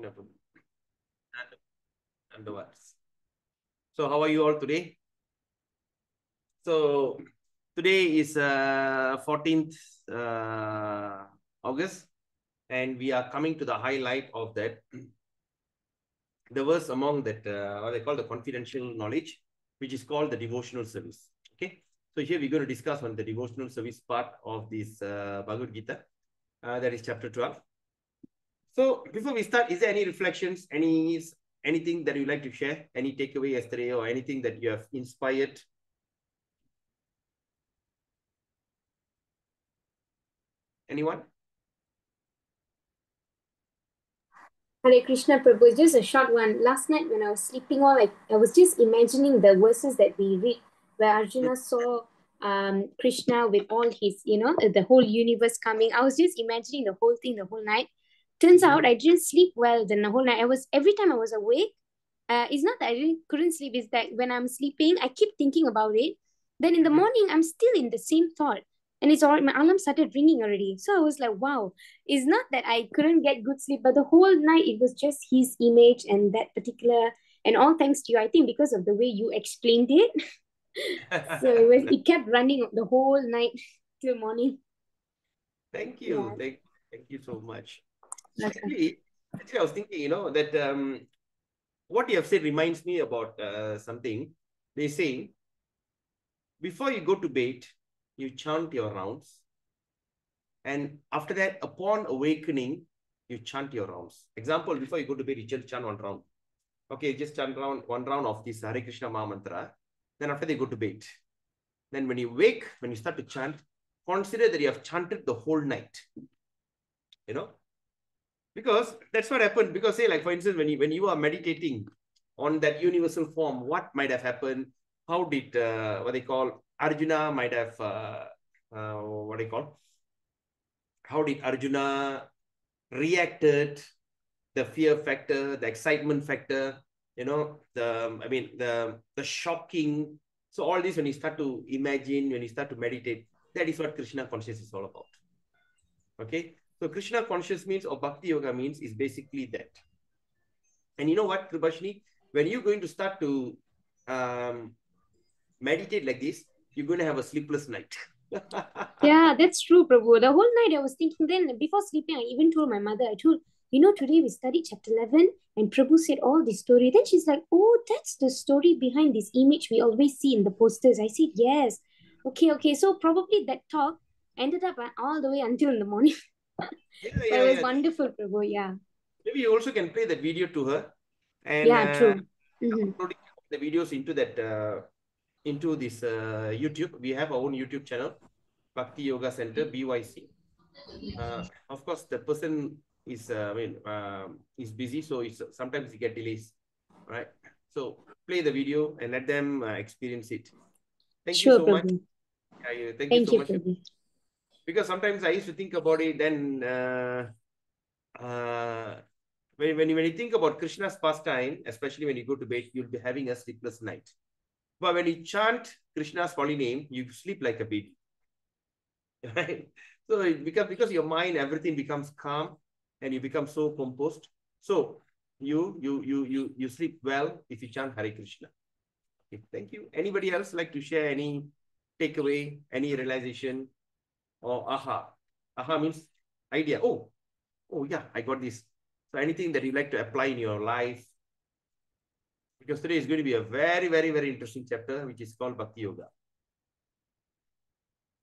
No problem. And the words. So how are you all today? So today is 14th August, and we are coming to the highlight of that. The verse among that, what they call the confidential knowledge, which is called the devotional service. Okay. So here we're going to discuss on the devotional service part of this Bhagavad Gita. That is chapter 12. So before we start, is there any reflections, anything that you'd like to share? Any takeaway yesterday or anything that you have inspired? Anyone? Hare Krishna Prabhu, just a short one. Last night when I was sleeping, I was just imagining the verses that we read where Arjuna saw Krishna with all his, the whole universe coming. I was just imagining the whole thing the whole night. Turns out I didn't sleep well the whole night. Every time I was awake, it's not that couldn't sleep, it's that when I'm sleeping, I keep thinking about it. Then in the morning, I'm still in the same thought. And it's all my alarm started ringing already. So I was like, wow, it's not that I couldn't get good sleep, but the whole night it was just his image and that particular, and all thanks to you, I think because of the way you explained it. So it kept running the whole night till morning. Thank you. Yeah. Thank you so much. Okay. Actually, I was thinking, that what you have said reminds me about something. They say, before you go to bed, you chant your rounds. And after that, upon awakening, you chant your rounds. Example, before you go to bed, you just chant one round. Okay, just chant one round of this Hare Krishna Maha Mantra. Then after they go to bed. Then when you wake, when you start to chant, consider that you have chanted the whole night. Because that's what happened. Because say, like for instance, when you are meditating on that universal form, what might have happened? How did what they call Arjuna might have what they call? How did Arjuna reacted? The fear factor, the excitement factor, the shocking. So all this, when you start to imagine, when you start to meditate, that is what Krishna consciousness is all about. Okay. So Krishna conscious means, or Bhakti Yoga means, is basically that. And you know what, Kribashni? When you're going to start to meditate like this, you're going to have a sleepless night. Yeah, that's true, Prabhu. The whole night I was thinking, then before sleeping, I even told my mother, today we studied chapter 11 and Prabhu said all this story. Then she's like, oh, that's the story behind this image we always see in the posters. I said, yes. Okay. So probably that talk ended up all the way until in the morning. Yeah, But it was wonderful, Prabhu. Yeah. Maybe you also can play that video to her and Yeah, true. Mm-hmm. uploading the videos into that into this YouTube. We have our own YouTube channel, Bhakti Yoga Center (BYC). Of course, the person is is busy, so it's sometimes you get delays, right? So play the video and let them experience it. Thank you Sure, so much. Prabhu. Thank you Thank so you, much. Prabhu. Because sometimes I used to think about it, then uh, when you think about Krishna's pastime, especially when you go to bed, you'll be having a sleepless night. But when you chant Krishna's holy name, you sleep like a baby. Right? So it becomes, because your mind, everything becomes calm and you become so composed. So you sleep well if you chant Hare Krishna. Okay, thank you. Anybody else like to share any takeaway, any realization, or aha? Aha means idea. Oh yeah, I got this. So anything that you like to apply in your life, because today is going to be a very, very, very interesting chapter, which is called Bhakti Yoga.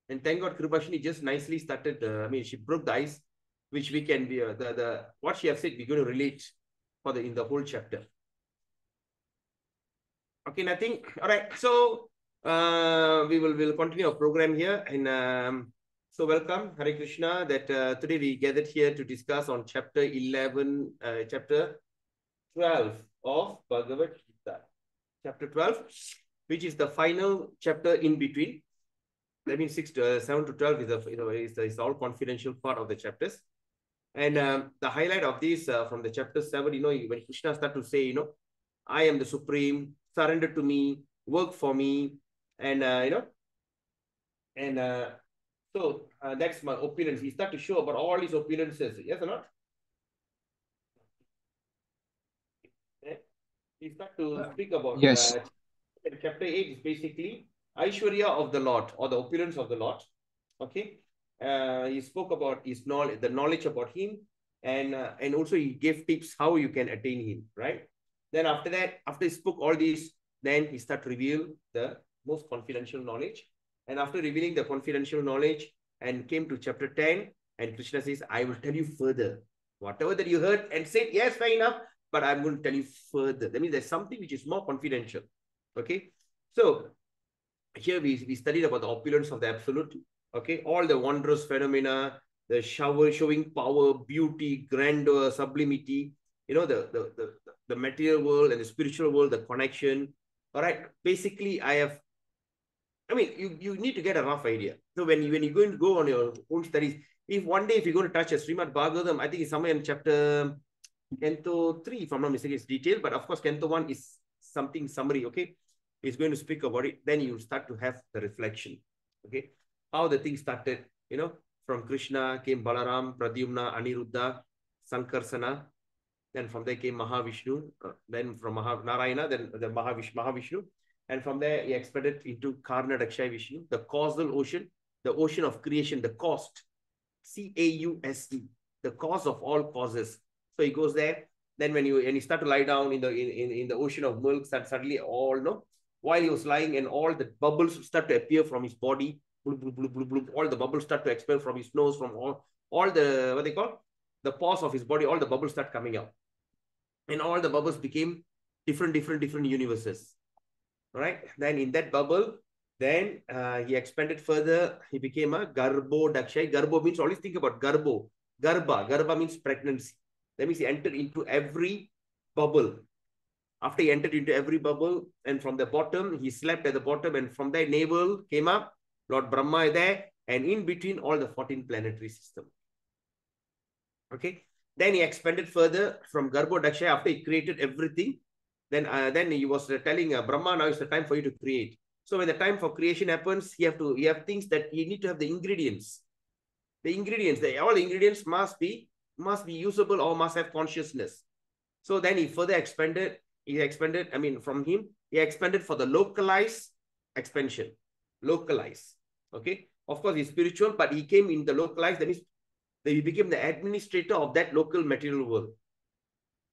And thank God, Kripashini just nicely started. She broke the ice, which we can be the what she has said. We're going to relate in the whole chapter. Okay, nothing. All right. So we'll continue our program here, and so welcome, Hare Krishna. That today we gathered here to discuss on chapter 11, chapter 12 of Bhagavad Gita. Chapter 12, which is the final chapter in between. That means 7 to 12 is all confidential part of the chapters. And the highlight of this from the chapter 7, when Krishna started to say, I am the supreme, surrender to me, work for me, and so that's my opinions. He started to show about all his opinions. Yes or not? We start to speak about Yes. chapter 8 is basically Aishwarya of the Lord or the opulence of the Lord. Okay. He spoke about his knowledge, the knowledge about him, and also he gave tips how you can attain him, right? Then after that, after he spoke all these, then he started to reveal the most confidential knowledge. And after revealing the confidential knowledge and came to chapter 10, and Krishna says, I will tell you further. Whatever that you heard and said, yes, fair enough, but I'm going to tell you further. That means there's something which is more confidential. Okay. So here we studied about the opulence of the absolute. Okay. All the wondrous phenomena, the shower showing power, beauty, grandeur, sublimity, the material world and the spiritual world, the connection. All right. Basically, you need to get a rough idea. So when you're going to go on your own studies, if one day if you're going to touch a Srimad Bhagavatam, I think it's somewhere in chapter Canto 3, if I'm not mistaken, it's detailed, but of course, Canto 1 is something summary, okay? He's going to speak about it. Then you start to have the reflection, okay? How the thing started, from Krishna came Balaram, Pradyumna, Aniruddha, Sankarsana. Then from there came Mahavishnu. Then from Narayana, then the Mahavishnu. And from there, he expanded into Karna Dakshay Vishnu, the causal ocean, the ocean of creation, the cost, C-A-U-S-E, the cause of all causes. So he goes there. Then when you start to lie down in the ocean of milk, that suddenly while he was lying and all the bubbles start to appear from his body, bloop, bloop, bloop, bloop, bloop, all the bubbles start to expel from his nose, from all the what they call the pores of his body, all the bubbles start coming out, and all the bubbles became different universes. All right. Then in that bubble, then he expanded further. He became a Garbo Dakshay. Garbo means, always think about Garbo. Garba means pregnancy. That means he entered into every bubble. After he entered into every bubble, and from the bottom, he slept at the bottom, and from there, navel came up. Lord Brahma is there, and in between all the 14 planetary system. Okay. Then he expanded further from Garbo Dakshay after he created everything. Then he was telling Brahma, now is the time for you to create. So when the time for creation happens, you have things that you need to have the ingredients. All the ingredients must be usable or must have consciousness. So then he further expanded. He expanded for the localized expansion. Localized. Okay. Of course, he's spiritual, but he came in the localized. That means that he became the administrator of that local material world.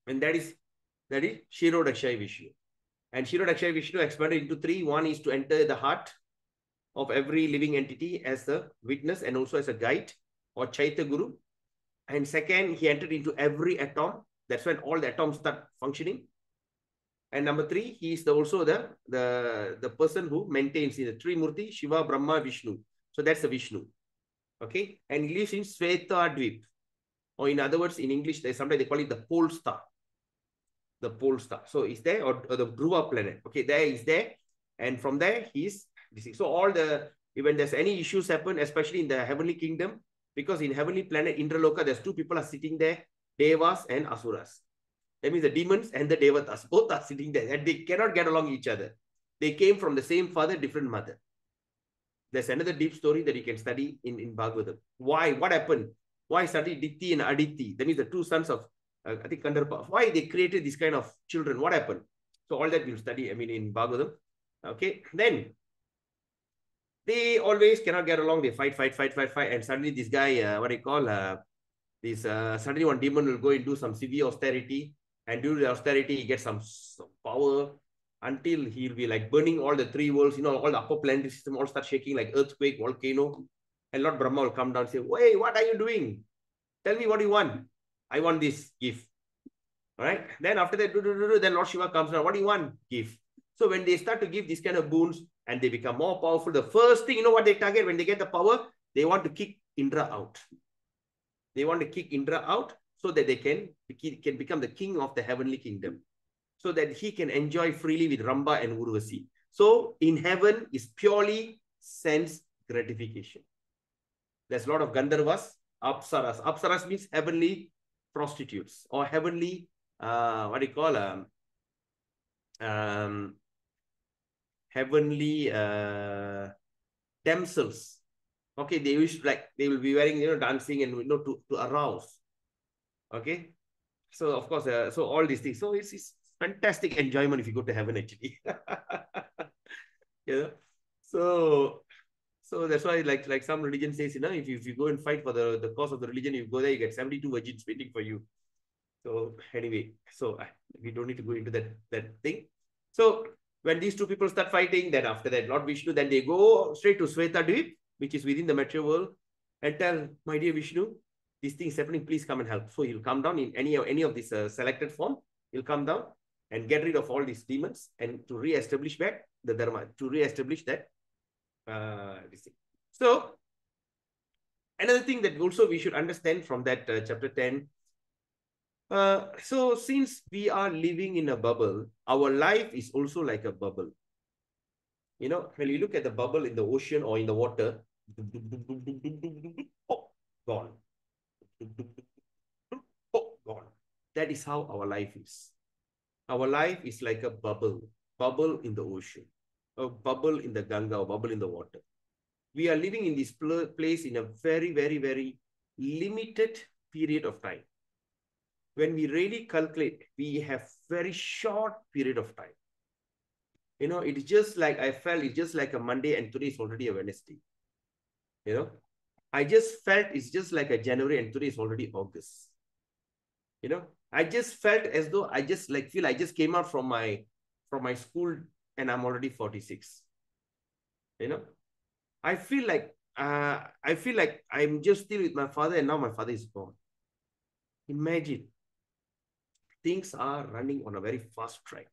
And that is Shiro Dakshay Vishnu. And Shiro Dakshay Vishnu expanded into three. One is to enter the heart of every living entity as a witness and also as a guide or Chaitya Guru. And second, he entered into every atom. That's when all the atoms start functioning. And number three, he is also the person who maintains the Trimurti, Shiva, Brahma, Vishnu. So that's the Vishnu. Okay. And he lives in Sweta Dvip. Or in other words, in English, sometimes they call it the pole star. The pole star. So is there, or the Dhruva planet. Okay, there is there. And from there, he's so when there's any issues happen, especially in the heavenly kingdom, because in heavenly planet Indraloka, there's two people are sitting there, Devas and Asuras. That means the demons and the Devatas, both are sitting there, and they cannot get along each other. They came from the same father, different mother. There's another deep story that you can study in Bhagavatam. Why? What happened? Why study Diti and Aditi? That means the two sons of I think Kandarpa. Why they created this kind of children? What happened? So all that we'll study, in Bhagavatam. Okay. Then they always cannot get along. They fight. And suddenly this guy, suddenly one demon will go into some severe austerity. And during the austerity, he gets some power until he'll be like burning all the three worlds, all the upper planetary system all start shaking like earthquake, volcano. And Lord Brahma will come down and say, "Hey, what are you doing? Tell me what you want. I want this gift." All right. Then after that, then Lord Shiva comes down. What do you want? Give. So when they start to give these kind of boons and they become more powerful, the first thing, what they target when they get the power, they want to kick Indra out. They want to kick Indra out so that they can become the king of the heavenly kingdom, so that he can enjoy freely with Ramba and Urvasi. So in heaven is purely sense gratification. There's a lot of Gandharvas, Apsaras. Apsaras means heavenly prostitutes or heavenly, heavenly damsels. Okay, they will be wearing, dancing and to arouse. Okay, so of course, so all these things. So it's fantastic enjoyment if you go to heaven, actually. Yeah. So that's why, like some religion says, if you go and fight for the cause of the religion, you go there, you get 72 virgins waiting for you. So anyway, so we don't need to go into that thing. So when these two people start fighting, then after that, Lord Vishnu, then they go straight to Svetadvip, which is within the material world, and tell, my dear Vishnu, this thing is happening, please come and help. So he'll come down in any of this selected form. He'll come down and get rid of all these demons and to re-establish back the Dharma, to re-establish that this thing. So another thing that also we should understand from that chapter 10, so since we are living in a bubble, our life is also like a bubble. When you look at the bubble in the ocean or in the water, oh, gone. Oh, gone. That is how our life is. Our life is like a bubble in the ocean, a bubble in the Ganga, or bubble in the water. We are living in this place in a very, very, very limited period of time. When we really calculate, we have very short period of time. It's just like I felt it's just like a Monday and today is already a Wednesday. I just felt it's just like a January and today is already August. I just felt as though I just feel I just came out from my school and I'm already 46. I feel like I'm just still with my father and now my father is gone. Imagine. Things are running on a very fast track.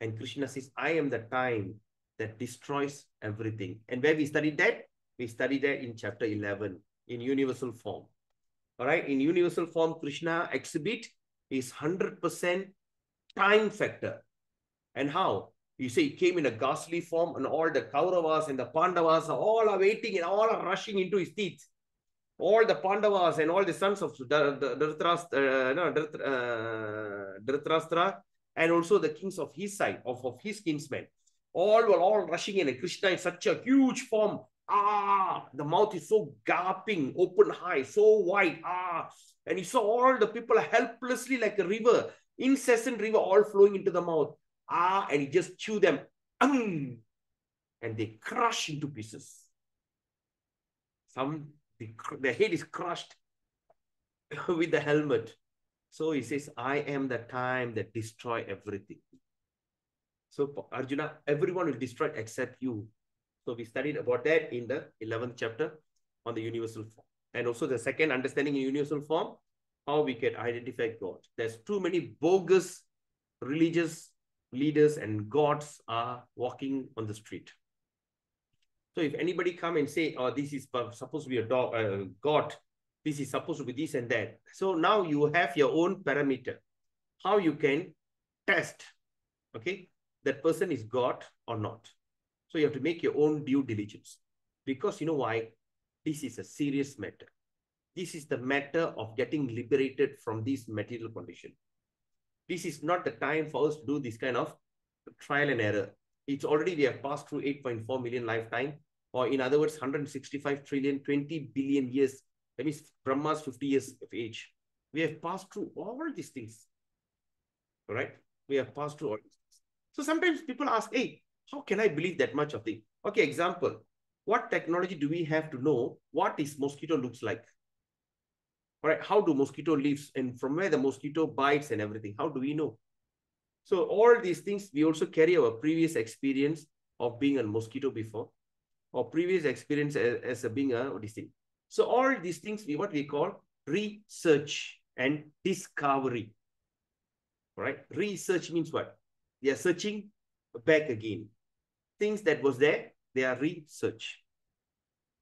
And Krishna says, I am the time that destroys everything. And where we studied that? We studied that in chapter 11, in universal form. All right, in universal form, Krishna exhibit is 100% time factor. And how? You say he came in a ghastly form and all the Kauravas and the Pandavas all are waiting and all are rushing into his teeth. All the Pandavas and all the sons of Dhritarashtra and also the kings of his side, of his kinsmen, all were all rushing in. And Krishna in such a huge form. The mouth is so gaping, open high, so wide. And he saw all the people helplessly like a river, incessant river, all flowing into the mouth. And he just chew them. And they crush into pieces. The head is crushed with the helmet. So he says, I am the time that destroy everything. So Arjuna, everyone will destroy except you. So we studied about that in the 11th chapter on the universal form. And also the second understanding in universal form, how we can identify God. There's too many bogus religious leaders and gods are walking on the street. So if anybody come and say, oh, this is supposed to be a God, this is supposed to be this and that. So now you have your own parameter, how you can test, okay, that person is God or not. So you have to make your own due diligence. Because you know why? This is a serious matter. This is the matter of getting liberated from this material condition. This is not the time for us to do this kind of trial and error. It's already, we have passed through 8.4 million lifetime, or in other words, 165 trillion, 20 billion years. That means Brahma's 50 years of age. We have passed through all these things. All right? We have passed through all these things. So sometimes people ask, hey, how can I believe that much of things? Okay, example. What technology do we have to know what this mosquito looks like? All right, how do mosquito lives and from where the mosquito bites and everything? How do we know? So all these things, we also carry our previous experience of being a mosquito before, or previous experience as being a what is it? So all these things, what we call research and discovery. All right, research means what? They are searching back again. Things that was there, they are research.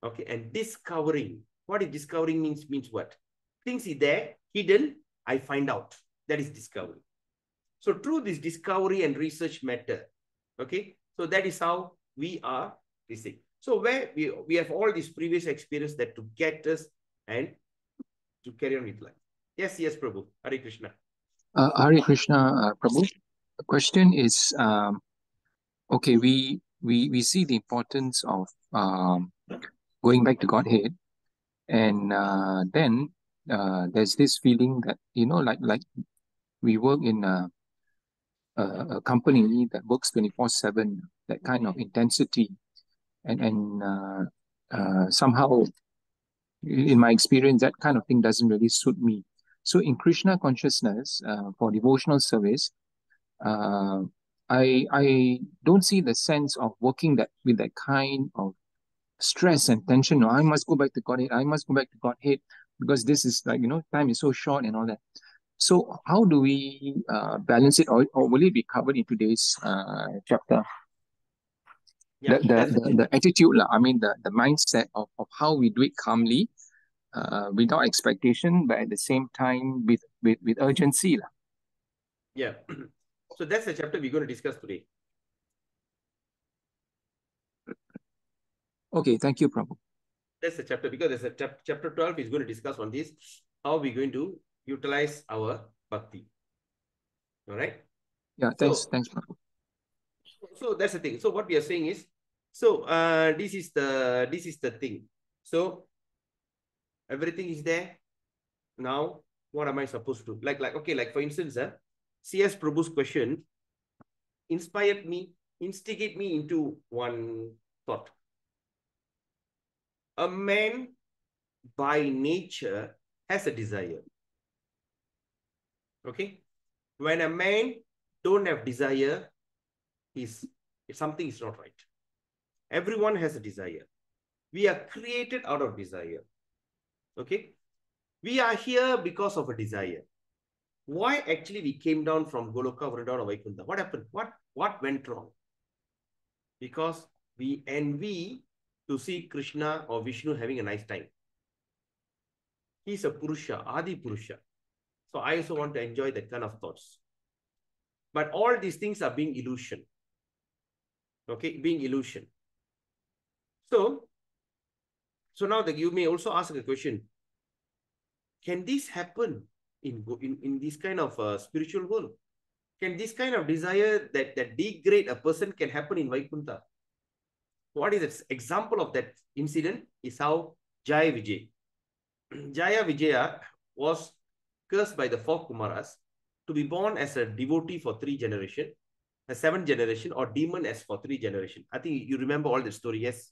Okay, and discovering. What is discovering means what? Things is there, hidden, I find out. That is discovery. So through this discovery and research method, okay, so that is how we are listening. So where we have all these previous experience that to get us and to carry on with life. Yes, Prabhu. Hare Krishna. Hare Krishna, Prabhu. The question is, okay, we see the importance of going back to Godhead, and then there's this feeling that like we work in a company that works 24/7, that kind of intensity, and somehow, in my experience, that kind of thing doesn't really suit me. So in Krishna consciousness, for devotional service, uh, I don't see the sense of working that with that kind of stress and tension. No, I must go back to Godhead. I must go back to Godhead because this is like, time is so short and all that. So how do we balance it, or will it be covered in today's chapter? Yeah, The attitude, I mean, the mindset of how we do it calmly, without expectation, but at the same time with urgency. yeah. So that's the chapter we're going to discuss today. Okay, thank you, Prabhu. That's the chapter, because there's a chapter 12 is going to discuss on this, how we're going to utilize our bhakti. All right. Yeah, thanks, Prabhu. So that's the thing. So what we are saying is, so this is the thing. So everything is there. Now, what am I supposed to do? Like for instance, C.S. Prabhu's question inspired me, instigate me into one thought. A man by nature has a desire. Okay. When a man don't have desire, something is not right. Everyone has a desire. We are created out of desire. Okay. We are here because of a desire. Why actually we came down from Goloka, Vrindavan, or Vaikuntha? What happened? What went wrong? Because we envy to see Krishna or Vishnu having a nice time. He's a Purusha, Adi Purusha. So I also want to enjoy that kind of thoughts. But all these things are being illusion. Okay, being illusion. So now that you may also ask a question, can this happen in this kind of spiritual world? Can this kind of desire that degrade a person can happen in Vaikuntha? What is the example of that incident is how Jaya Vijay. Jaya Vijaya was cursed by the four Kumaras to be born as a devotee for 3 generations, a 7th generation, or demon as for 3 generations. I think you remember all the story, yes?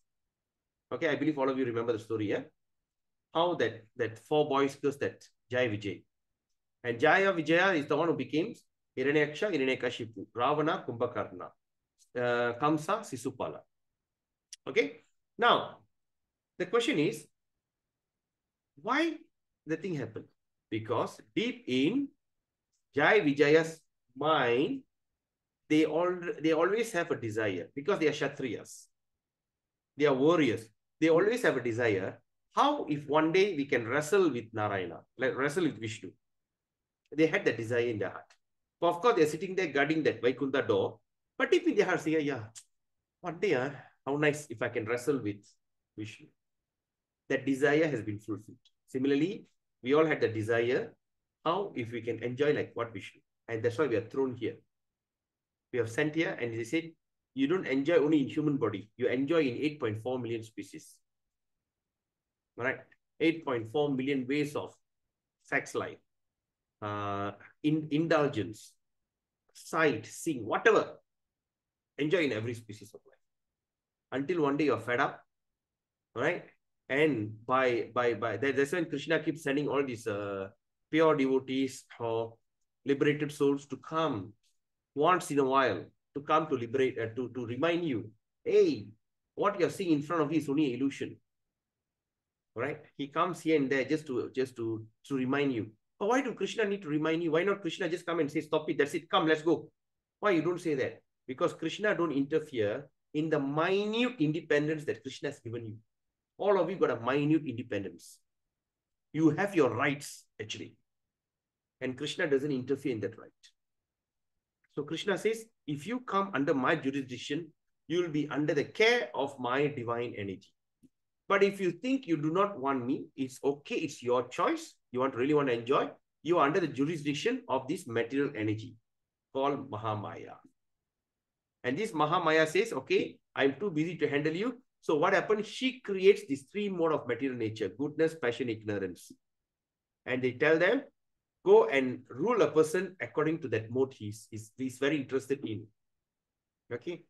Okay, I believe all of you remember the story, yeah? How that 4 boys cursed that Jaya Vijay. And Jaya Vijaya is the one who became Hiranyaksha, Hiranyakashipu, Ravana, Kumbhakarna, Kamsa, Sisupala. Okay. Now, the question is, why the thing happened? Because deep in Jai Vijaya's mind, they always have a desire, because they are Kshatriyas. They are warriors. They always have a desire. How if one day we can wrestle with Narayana, like wrestle with Vishnu? They had that desire in their heart. But of course, they're sitting there guarding that Vaikuntha door. But deep in their heart, say, yeah, one day, how nice if I can wrestle with Vishnu. That desire has been fulfilled. Similarly, we all had the desire, how if we can enjoy like what Vishnu. And that's why we are thrown here. We have sent here, and they said, you don't enjoy only in human body. You enjoy in 8.4 million species. Right? 8.4 million ways of sex life, indulgence, sight, seeing, whatever. Enjoy in every species of life. Until one day you're fed up, right? And that's when Krishna keeps sending all these pure devotees or liberated souls to come once in a while, to come to liberate, to remind you, hey, what you're seeing in front of you is only illusion. Right? He comes here and there just to remind you. But why do Krishna need to remind you? Why not Krishna just come and say, stop it, that's it, come, let's go? Why you don't say that? Because Krishna don't interfere in the minute independence that Krishna has given you. All of you got a minute independence. You have your rights, actually. And Krishna doesn't interfere in that right. So Krishna says, if you come under my jurisdiction, you will be under the care of my divine energy. But if you think you do not want me, it's okay. It's your choice. You really want to enjoy. You are under the jurisdiction of this material energy called Mahamaya. And this Mahamaya says, okay, I'm too busy to handle you. So what happens? She creates these 3 modes of material nature: goodness, passion, ignorance. And they tell them, go and rule a person according to that mode he's very interested in. Okay.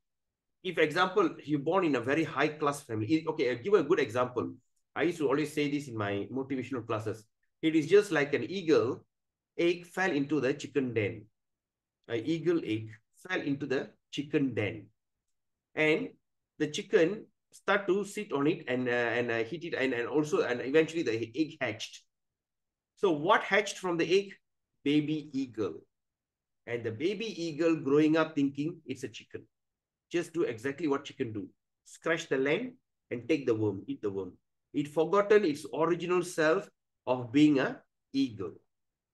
If, for example, you're born in a very high class family. Okay, I'll give a good example. I used to always say this in my motivational classes. It is just like an eagle egg fell into the chicken den. An eagle egg fell into the chicken den. And the chicken start to sit on it and hit it, and eventually the egg hatched. So what hatched from the egg? Baby eagle. And the baby eagle growing up thinking it's a chicken. Just do exactly what chicken do. Scratch the land and take the worm, eat the worm. It forgotten its original self of being an eagle,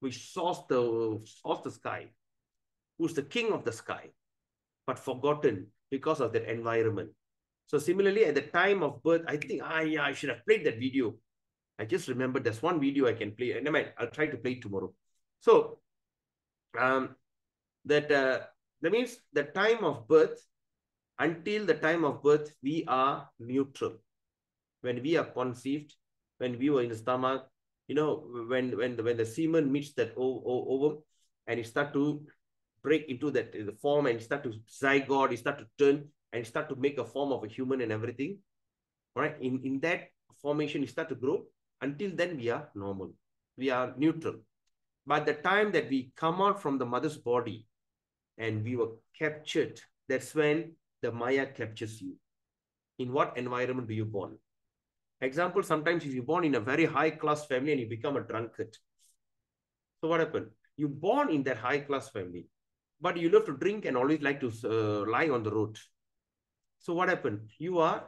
which soars the sky, who's the king of the sky, but forgotten because of that environment. So similarly, at the time of birth, I think, I should have played that video. I just remembered there's one video I can play. Never mind, I'll try to play it tomorrow. So that means the time of birth, until the time of birth, we are neutral. When we are conceived, when we were in the stomach, you know, when the semen meets that ovum and it start to break into that the form and start to zygote, it start to turn and start to make a form of a human and everything. All right, in that formation, it start to grow. Until then, we are normal. We are neutral. By the time that we come out from the mother's body and we were captured, that's when the Maya captures you. In what environment do you born? Example, sometimes if you're born in a very high class family and you become a drunkard. So what happened? You're born in that high class family, but you love to drink and always like to lie on the road. So what happened? You are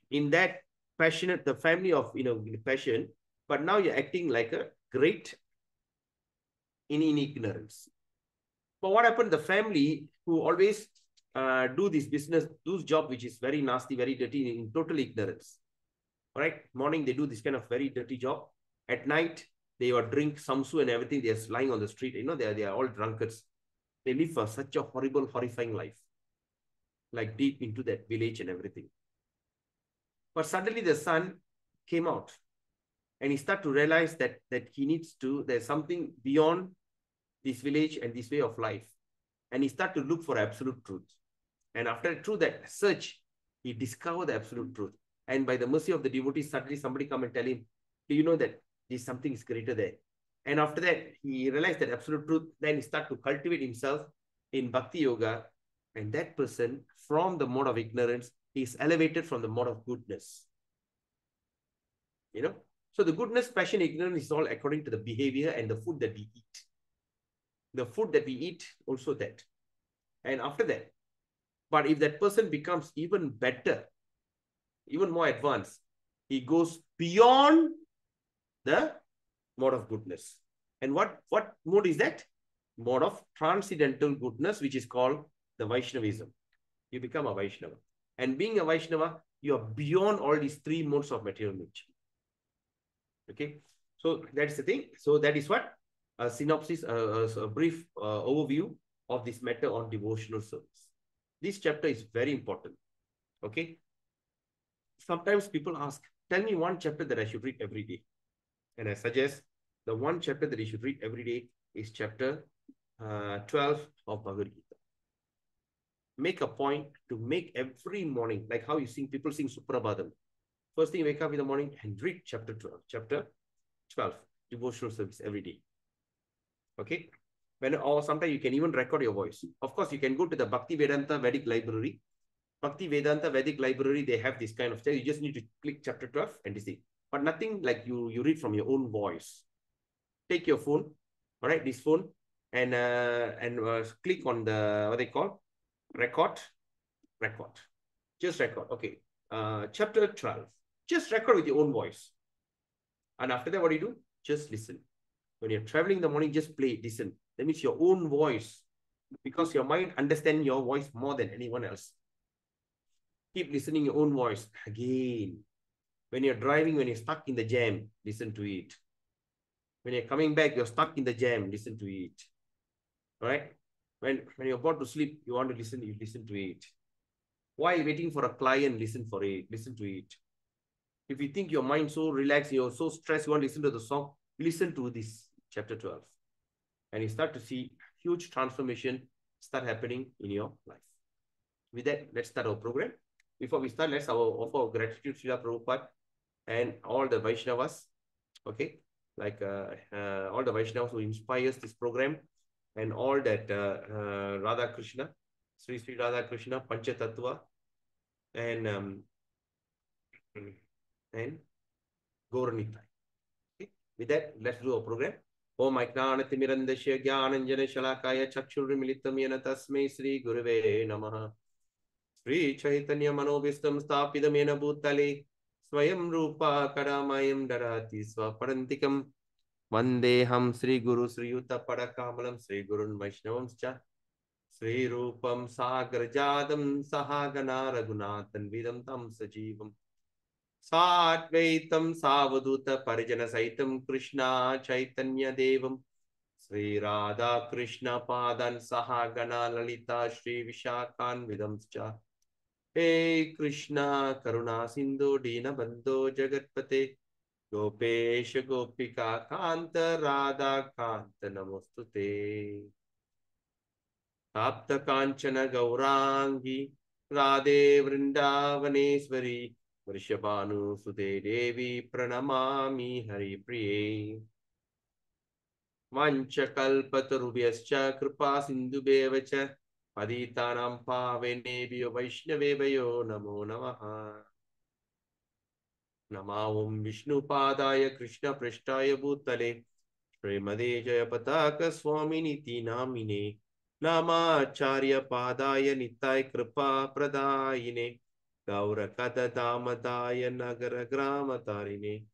in that passionate, the family of, passion, but now you're acting like a great in ignorance. But what happened? The family who always do this business, do job, which is very nasty, very dirty, in total ignorance. All right. Morning, they do this kind of very dirty job. At night, they will drink samsu and everything. They're lying on the street. You know, they are all drunkards. They live for such a horrible, horrifying life. Like deep into that village and everything. But suddenly the son came out. And he started to realize that he needs to, there's something beyond this village and this way of life. And he started to look for absolute truth. And after through that search, he discovered the absolute truth. And by the mercy of the devotees, suddenly somebody come and tell him, do you know that there's something is greater there? And after that, he realized that absolute truth. Then he started to cultivate himself in Bhakti Yoga. And that person, from the mode of ignorance, is elevated from the mode of goodness. You know? So the goodness, passion, ignorance is all according to the behavior and the food that we eat. The food that we eat, also that. And after that, but if that person becomes even better, even more advanced, he goes beyond the mode of goodness. And what mode is that? Mode of transcendental goodness, which is called the Vaishnavism. You become a Vaishnava. And being a Vaishnava, you are beyond all these three modes of material nature. Okay. So that's the thing. So that is what a synopsis, a brief overview of this matter on devotional service. This chapter is very important. Okay. Sometimes people ask, tell me one chapter that I should read every day. And I suggest the one chapter that you should read every day is chapter 12 of Bhagavad Gita. Make a point to make every morning, like how you sing, people sing Suprabhadam. First thing you wake up in the morning and read chapter 12, devotional service every day. Okay. Or sometimes you can even record your voice. Of course, you can go to the Bhakti Vedanta Vedic Library. Bhakti Vedanta Vedic Library, they have this kind of stuff. You just need to click chapter 12 and you see. But nothing like you read from your own voice. Take your phone, all right, this phone, and click on the, what they call, record. Just record. Okay. Chapter 12. Just record with your own voice. And after that, what do you do? Just listen. When you're traveling in the morning, just play, listen. That means your own voice. Because your mind understands your voice more than anyone else. Keep listening your own voice again. When you're driving, when you're stuck in the jam, listen to it. When you're coming back, you're stuck in the jam, listen to it. All right? When you're about to sleep, you want to listen, you listen to it. While waiting for a client, listen to it. If you think your mind so relaxed, you're so stressed, you want to listen to the song, listen to this chapter 12. and you start to see huge transformation start happening in your life. With that, let's start our program. Before we start, let's offer our gratitude to Srila Prabhupada and all the Vaishnavas, okay? Like all the Vaishnavas who inspires this program and all that Radha Krishna, Sri Radha Krishna, Pancha Tattva, and Gauranitai. Okay? With that, let's do our program. Om Aiknanatimirandasya Gyananjana Shalakaya Chakshurrimilitam Yena Tasmai Sri Guruve Namaha. Sri Chaitanya Manobhistam Stapidam Yena Bhutale Swayam Rupa Kadamayam Darati Swaparantikam Vandeham Sri Guru Sri Yuta Padakamalam Sri Gurun Vaishnavam Cha Sri Rupam Sagarjadam Sahagana Raghunathan Vidam Tam Sajivam Satvaitam Savaduta Parijana Saitam Krishna Chaitanya Devam Sri Radha Krishna Padan Sahagana Lalita Sri Vishakan Vidamscha. Hey Krishna Karuna Sindhu Dina Bandho Jagatpate Gopesha Gopika Kanta Radha Kanta Namostute Tapta Kanchana Gaurangi Radhe Vrindavaneshwari Vrishabhanu Sude Devi Pranamami Hari Priye Vanchakalpatarubhyascha Kripa Sindhubevacha Paditanam Pavenebhyo Vaishnavebhyo Namo Namaha Namahum Vishnu Padaya Krishna Prishtaya Bhutale Srimade Jayapataka Swaminiti Namine Namacharya Padaya Nitai Kripa Pradayine Gaura Kata Damadaya Nagara Grama Tarine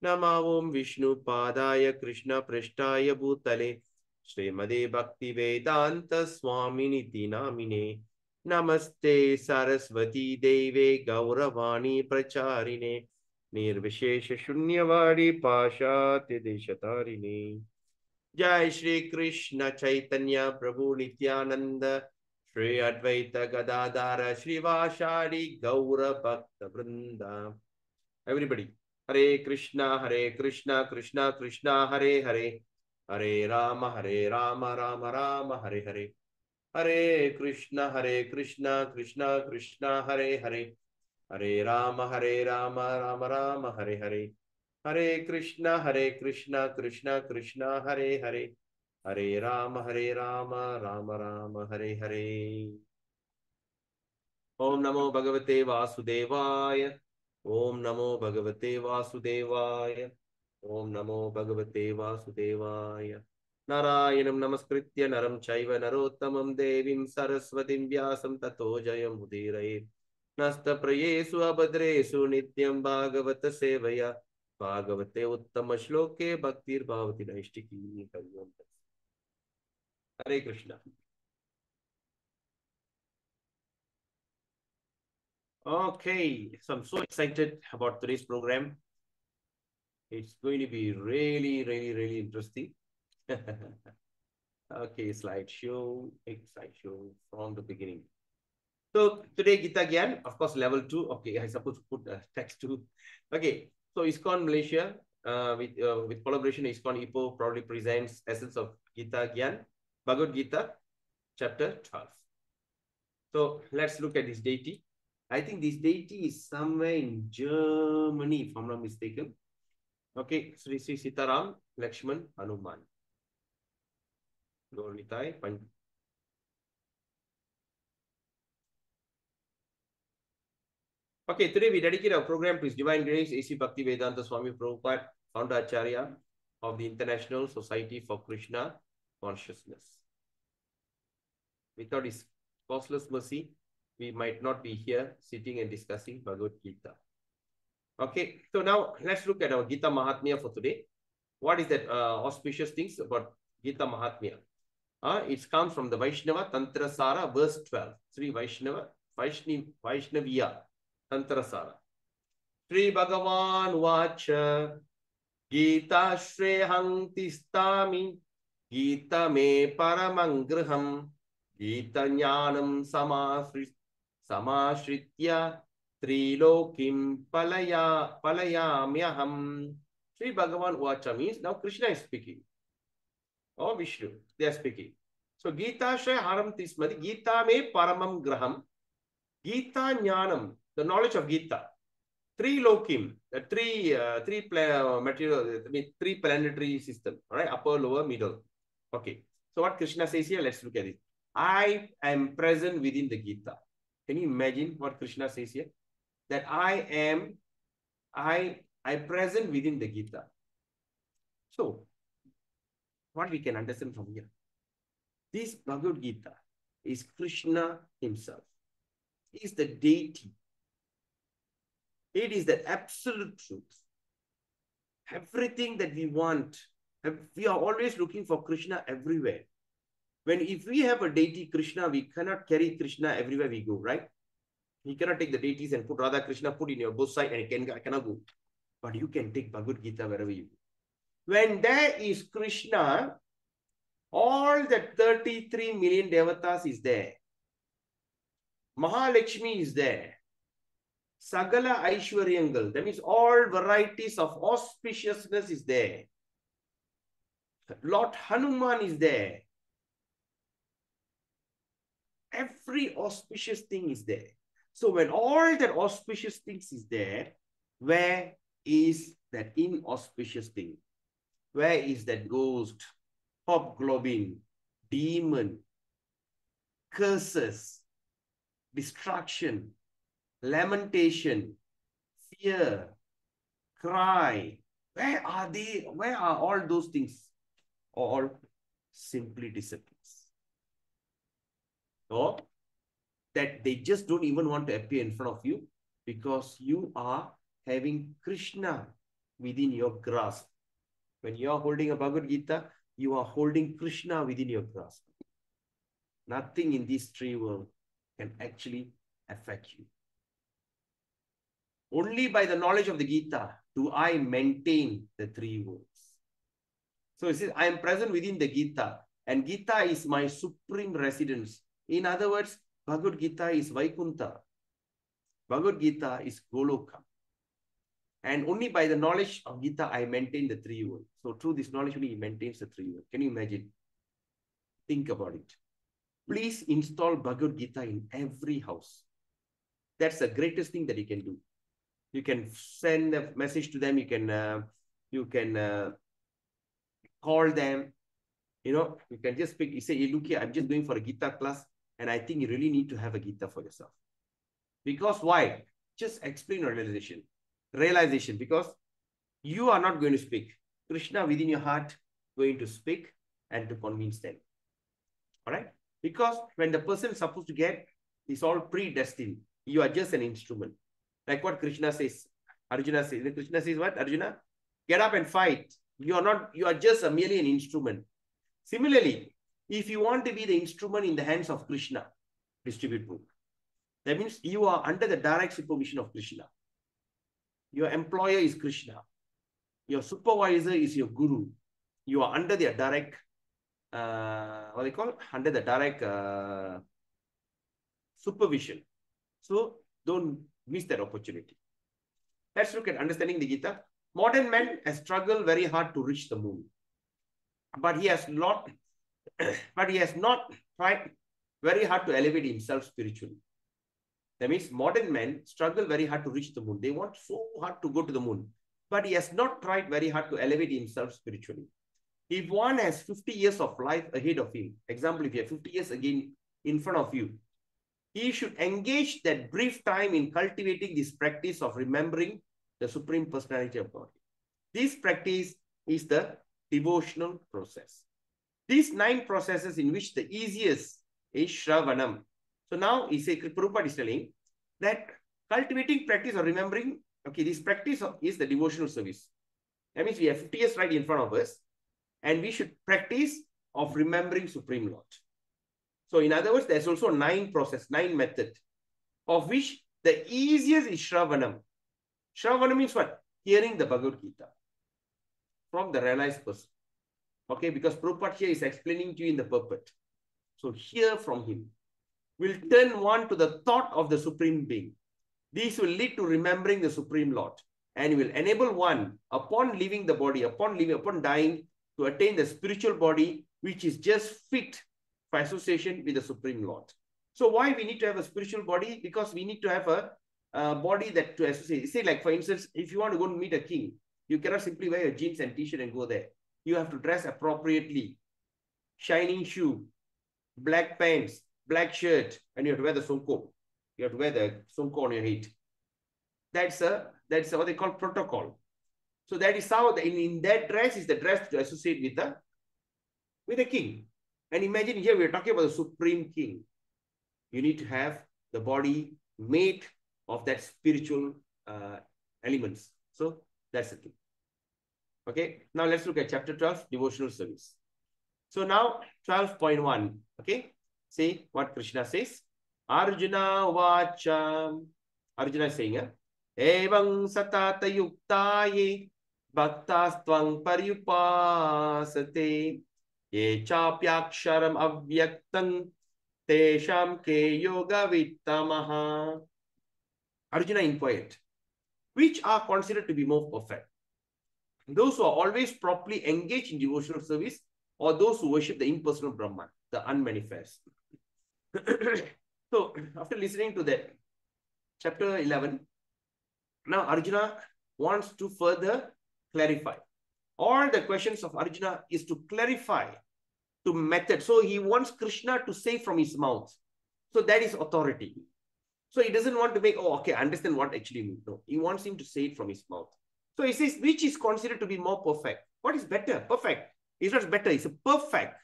Namahum Vishnu Padaya Krishna Prishtaya Bhutale Srimade Bhakti Vedanta Swaminiti Namine Namaste Saraswati Deve Gauravani Pracharine Nirvishesha Shunyavadi Pashati Deshatarine Jai Shri Krishna Chaitanya Prabhu Nityananda Shri Advaita Gadadara Shri Vashadi Gaura Bhakta Vrinda. Everybody, Hare Krishna, Krishna Krishna, Hare Hare, Hare Rama, Rama Rama, Hare Hare. Hare Krishna, Krishna Krishna, Hare Hare, Hare Rama, Rama Rama, Hare Hare. Hare Krishna, Krishna Krishna, Hare Hare, Hare Rama, Rama Rama, Hare Hare. Om Namo Bhagavate Vasudevaya. Om Namo Bhagavate Vasudevaya. Om Namo Bhagavate Vasudevaya. Narayanam Namaskritya Naram Chaiva Narottamam Devim Saraswatim Vyasam Tato Jayam Udiraye. Nasta Prayesu Abhadresu Nityam Bhagavata Sevaya. Bhagavate Uttama Shloke Bhaktir Bhavati Naishtiki. Hare Krishna. Okay, so I'm so excited about today's program. It's going to be really interesting. Okay, slideshow from the beginning. So today Gita Gyan, of course, level 2. Okay, I suppose to put text 2. Okay, so ISKCON Malaysia with collaboration ISKCON Ipoh proudly presents Essence of Gita Gyan, Bhagavad Gita, chapter 12. So let's look at this deity. I think this deity is somewhere in Germany, if I'm not mistaken. Okay, Sri Sitaram, Lakshman, Hanuman. Gauranitai, Okay, today we dedicate our program to His Divine Grace, A.C. Bhakti Vedanta Swami Prabhupada, Founder Acharya of the International Society for Krishna Consciousness. Without His causeless mercy, we might not be here sitting and discussing Bhagavad Gita. Okay, so now let's look at our Gita Mahatmya for today. What is that auspicious things about Gita Mahatmya? It comes from the Vaishnava Tantra Sara, verse 12. Sri Vaishnaviya Tantra Sara. Sri Bhagavan Vacha Gita Shrehang Tistami Gita Me Paramangraham Gita Jnanam Samashritya Trilokim Palayamyaham. Sri Bhagavan Vacha means now Krishna is speaking. or Vishnu. They are speaking. So Gita Shaya Haram Tismati, Gita me Paramam Graham, Gita Jnanam, the knowledge of Gita. Three lokim, material, three planetary system, right? Upper, lower, middle. Okay. So what Krishna says here, let's look at it. I am present within the Gita. Can you imagine what Krishna says here? That I present within the Gita. So, what we can understand from here? This Bhagavad Gita is Krishna himself. He is the deity. It is the absolute truth. Everything that we want, we are always looking for Krishna everywhere. If we have a deity Krishna, we cannot carry Krishna everywhere we go, right? You cannot take the deities and put Radha Krishna, put in your both side, and it cannot go. But you can take Bhagavad Gita wherever you go. When there is Krishna, all the 33 million devatas is there. Mahalakshmi is there. Sagala Aishwaryangal, that means all varieties of auspiciousness is there. Lord Hanuman is there. Every auspicious thing is there. So when all that auspicious things is there, where is that inauspicious thing? Where is that ghost, hobgoblin, demon, curses, destruction, lamentation, fear, cry? Where are they? Where are all those things? All simply disappears. Or that they just don't even want to appear in front of you because you are having Krishna within your grasp. When you are holding a Bhagavad Gita, you are holding Krishna within your grasp. Nothing in this three world can actually affect you. Only by the knowledge of the Gita do I maintain the three worlds. So it says, I am present within the Gita, and Gita is my supreme residence. In other words, Bhagavad Gita is Vaikuntha. Bhagavad Gita is Goloka. And only by the knowledge of Gita, I maintain the three worlds. So through this knowledge, only he maintains the three worlds. Can you imagine? Think about it. Please install Bhagavad Gita in every house. That's the greatest thing that you can do. You can send a message to them. You can call them. You can just speak. You say, hey, look here, I'm just going for a Gita class, and I think you really need to have a Gita for yourself. Because why? Just explain your realization. Because you are not going to speak. Krishna within your heart going to speak and to convince them. All right? Because when the person is supposed to get, it's all predestined. You are just an instrument. Like what Krishna says. Arjuna says. Krishna says what? Arjuna, get up and fight. You are just merely an instrument. Similarly, if you want to be the instrument in the hands of Krishna, distribute book. That means you are under the direct supervision of Krishna. Your employer is Krishna. Your supervisor is your guru. You are under their direct, what they call? Under the direct supervision. So don't miss that opportunity. Let's look at understanding the Gita. Modern man has struggled very hard to reach the moon. But he has not tried very hard to elevate himself spiritually. That means modern men struggle very hard to reach the moon. They want so hard to go to the moon. But he has not tried very hard to elevate himself spiritually. If one has 50 years of life ahead of him, example, if you have 50 years again in front of you, he should engage that brief time in cultivating this practice of remembering the Supreme Personality of God. This practice is the devotional process. These 9 processes in which the easiest is Shravanam. So now Prabhupada is telling that cultivating practice of remembering, okay, this practice is the devotional service. That means we have 50 years right in front of us, and we should practice of remembering Supreme Lord. So in other words, there's also 9 method, of which the easiest is Shravanam. Shravanam means what? Hearing the Bhagavad Gita from the realized person. Okay, because Prabhupada here is explaining to you in the purport. So hear from him. Will turn one to the thought of the Supreme Being. These will lead to remembering the Supreme Lord and will enable one, upon leaving the body, upon dying, to attain the spiritual body, which is just fit for association with the Supreme Lord. So why we need to have a spiritual body? Because we need to have a body that to associate. Say like, for instance, if you want to go and meet a king, you cannot simply wear your jeans and t-shirt and go there. You have to dress appropriately. Shining shoe, black pants, black shirt, and you have to wear the songko. You have to wear the songko on your head. That's what they call protocol. So that is how in that dress is the dress to associate with the king. And imagine here we are talking about the supreme king. You need to have the body made of that spiritual elements. So that's the thing. Okay. Now let's look at chapter 12, devotional service. So now 12.1. Okay. See what Krishna says. Arjuna vacha. Arjuna is saying, Evang satata yuktaye bhaktastvang paryupasate ye chapyaksharam avyaktam tesham ke yoga vittamaha. Arjuna inquired, which are considered to be more perfect? Those who are always properly engaged in devotional service, or those who worship the impersonal Brahman, the unmanifest? So, after listening to that, chapter 11, now Arjuna wants to further clarify. All the questions of Arjuna is to clarify, to method. So, he wants Krishna to say from his mouth. So, that is authority. So, he doesn't want to make, oh, okay, I understand what actually means. No, he wants him to say it from his mouth. So, he says, which is considered to be more perfect? What is better? Perfect. It's not better, it's a perfect.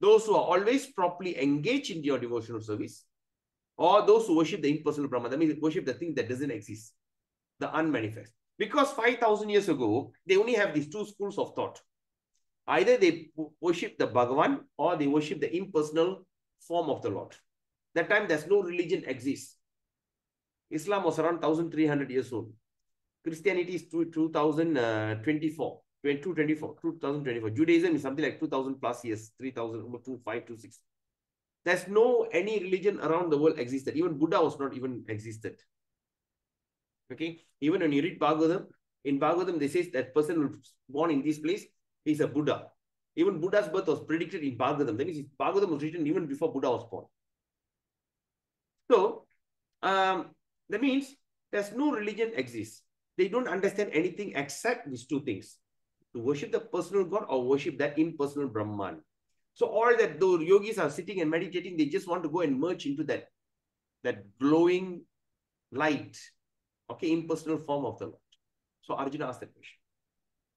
Those who are always properly engaged in your devotional service, or those who worship the impersonal Brahman. That means worship the thing that doesn't exist, the unmanifest. Because 5,000 years ago, they only have these two schools of thought. Either they worship the Bhagavan, or they worship the impersonal form of the Lord. That time, there's no religion exists. Islam was around 1,300 years old. Christianity is 2024. 2024. Judaism is something like 2,000 plus years, 3,000, 2,500, 2,600. There's no any religion around the world existed. Even Buddha was not even existed. Okay. Even when you read Bhagavatam, in Bhagavatam, they say that person who was born in this place is a Buddha. Even Buddha's birth was predicted in Bhagavatam. That means Bhagavatam was written even before Buddha was born. So, that means there's no religion exists. They don't understand anything except these two things. To worship the personal God or worship that impersonal Brahman. So all that the yogis are sitting and meditating, they just want to go and merge into that glowing light, okay, impersonal form of the Lord. So Arjuna asked that question.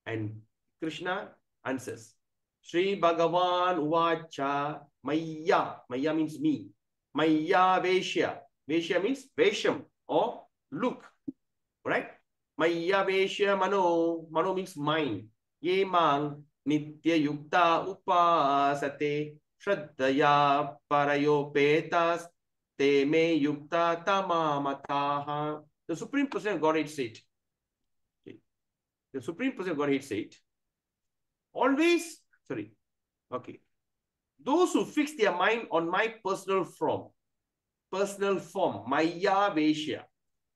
And Krishna answers, Sri Bhagavan Uvacha Maya. Maya means me. Maya Veshya. Veshya means Vesham or look. Right? Maya Veshya Mano. Mano means mind. Ye mang nitya yukta upasate shraddaya parayopetas te me yukta tamamataha. The Supreme Person of Godhead said. Okay. The Supreme Person of Godhead said, always, those who fix their mind on my personal form, Maya Veshya,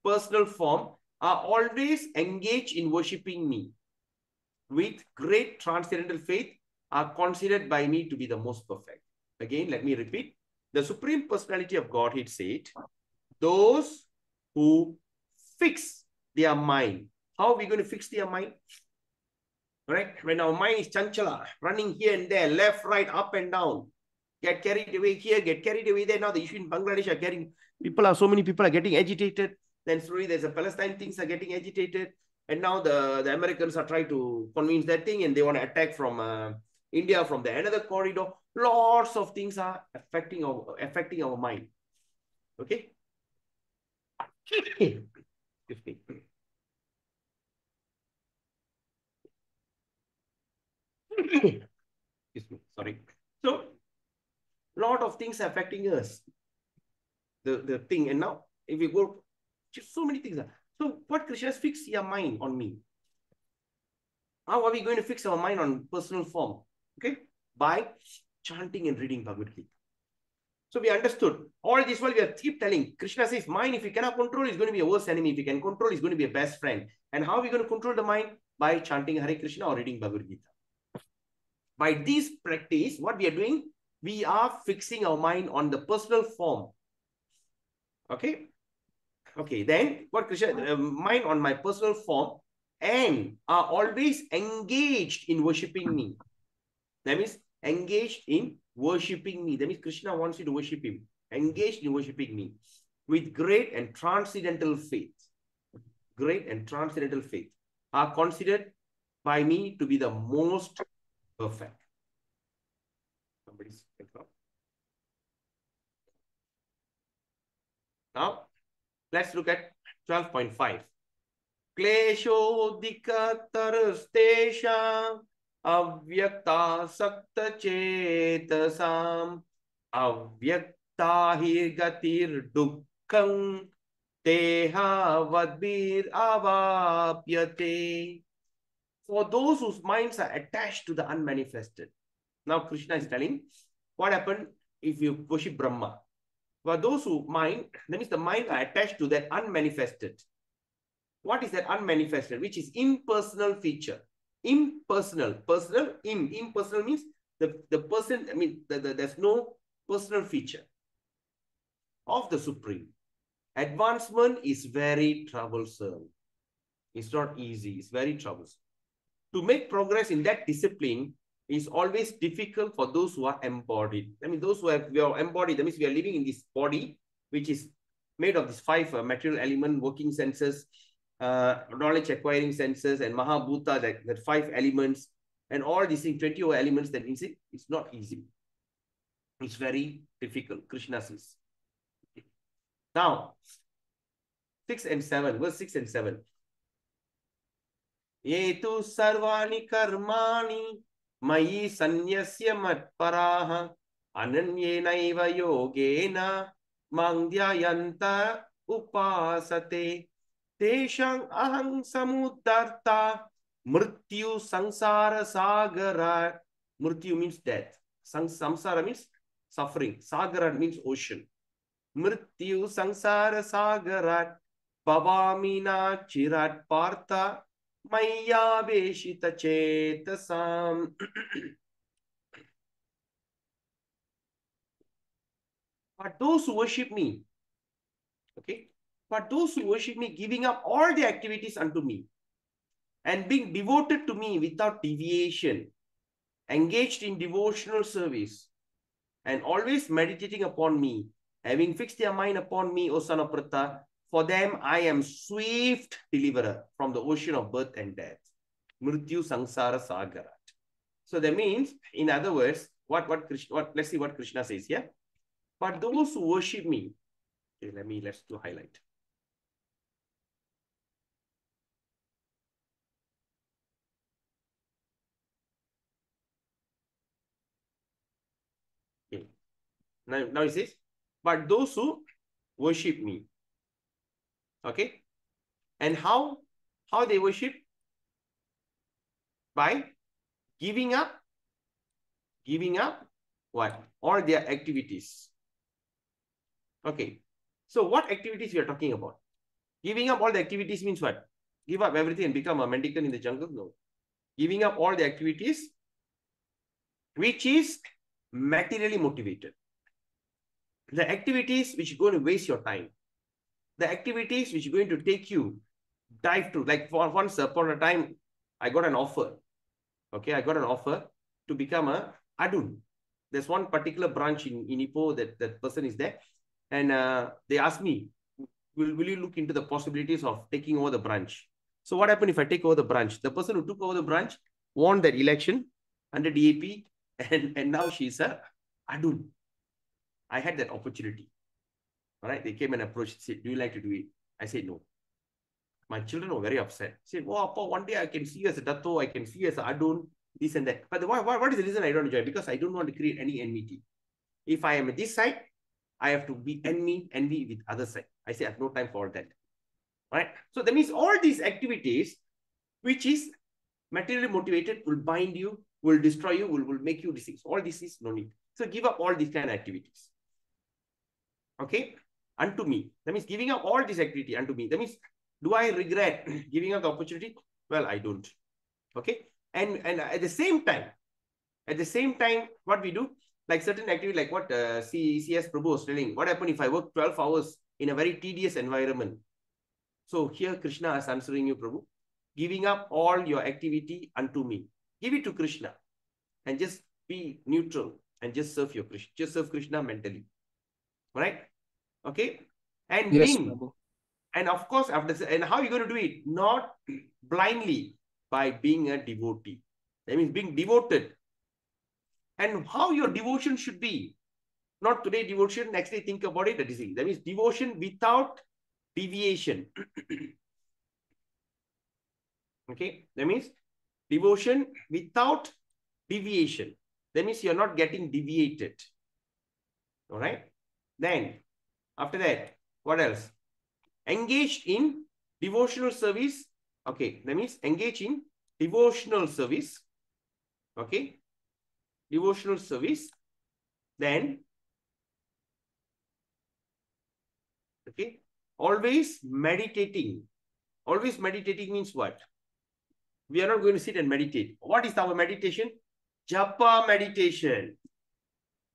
personal form, are always engaged in worshipping me. With great transcendental faith, are considered by me to be the most perfect. Again, let me repeat. The Supreme Personality of Godhead said, those who fix their mind. How are we going to fix their mind? Right? When our mind is chanchala, running here and there, left, right, up and down, get carried away here, get carried away there. Now the issue in Bangladesh are so many people are getting agitated. Then slowly there's a Palestine, things are getting agitated. And now the Americans are trying to convince that thing, and they want to attack from India from the another corridor. Lots of things are affecting our mind. Okay. Excuse me. Sorry. So, lot of things are affecting us. The thing, and now if we go, just so many things are. So, what Krishna has fixed your mind on me? How are we going to fix our mind on personal form? Okay, by chanting and reading Bhagavad Gita. So we understood all this while we are keep telling. Krishna says, mind, if you cannot control, is going to be a worst enemy. If you can control, is going to be a best friend. And how are we going to control the mind? By chanting Hare Krishna or reading Bhagavad Gita. By this practice, what we are doing, we are fixing our mind on the personal form. Okay. Okay. Then what Krishna, mind on my personal form, and are always engaged in worshipping me. That means engaged in worshipping me. That means Krishna wants you to worship him. Engaged in worshipping me with great and transcendental faith. Great and transcendental faith are considered by me to be the most perfect. Somebody's now, let's look at 12.5. Kleshodikatarastesha avyakta sakta chetasam avyakta hirgatir dukkam teha vadbir avapyate. For those whose minds are attached to the unmanifested. Now Krishna is telling what happened if you worship Brahma. For those who mind, that means the mind are attached to that unmanifested. What is that unmanifested? Which is impersonal feature. Impersonal. Personal. Impersonal means the person, I mean, there's no personal feature of the Supreme. Advancement is very troublesome. It's not easy. It's very troublesome. To make progress in that discipline is always difficult for those who are embodied. I mean, those who we are embodied, that means we are living in this body, which is made of these 5 material element, working senses, knowledge acquiring senses, and Mahabhuta, that 5 elements, and all these things, 20 elements, that means it's not easy. It's very difficult. Krishna says. Now, 6 and 7, verse 6 and 7. Yetu sarvani karmani mayi sanyasya matparaha ananyenaiva yogena mangdyayanta upasate teshang ahang samudarta mrityu sansara sagara. Mrityu means death. Samsara means suffering. Sagara means ocean. Mrityu sansara sagara pavamina chirat partha Maya Veshita Chetasam. But those who worship me, okay, but those who worship me, giving up all the activities unto me and being devoted to me without deviation, engaged in devotional service, and always meditating upon me, having fixed their mind upon me, O son of Pratha, for them I am swift deliverer from the ocean of birth and death. Mrityu Sansara Sagarat. So that means, in other words, let's see what Krishna says here. But those who worship me, okay, let's do highlight. Okay. Now it says, but those who worship me. Okay. And how they worship? By giving up what? All their activities. Okay. So what activities we are talking about? Giving up all the activities means what? Give up everything and become a mendicant in the jungle? No. Giving up all the activities which is materially motivated. The activities which are going to waste your time. The activities which are going to take you dive to. Like for once upon a time, I got an offer. Okay, I got an offer to become a Adun. There's one particular branch in Ipoh that person is there. And they asked me, will you look into the possibilities of taking over the branch? So what happened if I take over the branch? The person who took over the branch won that election under DAP, and now she's a Adun. I had that opportunity. All right, they came and approached, said, do you like to do it? I said, no. My children were very upset. Said, oh, Appa, one day I can see you as a Dato, I can see you as an Adun, this and that. But what is the reason I don't enjoy? Because I don't want to create any enmity. If I am at this side, I have to be envy with other side. I say I have no time for all that. Right? So that means all these activities, which is materially motivated, will bind you, will destroy you, will make you disease. All this is no need. So give up all these kind of activities. Okay? Unto me. That means giving up all this activity unto me. That means, do I regret giving up the opportunity? Well, I don't. Okay? And at the same time, At the same time, what we do, like certain activity, like what CS Prabhu was telling, what happens if I work 12 hours in a very tedious environment? So here Krishna is answering you, Prabhu, giving up all your activity unto me. Give it to Krishna and just be neutral and just serve your Krishna. Just serve Krishna mentally. Right? Okay? And Yes, being, Prabhu. and of course, after, and how are you going to do it? Not blindly, by being a devotee. That means being devoted. And how your devotion should be. Not today devotion, next day think about it. That means devotion without deviation. Okay? That means devotion without deviation. That means you're not getting deviated. All right? Then, after that, what else? Engaged in devotional service. Okay, that means engage in devotional service. Okay, devotional service. Then, okay, always meditating. Always meditating means what? We are not going to sit and meditate. What is our meditation? Japa meditation.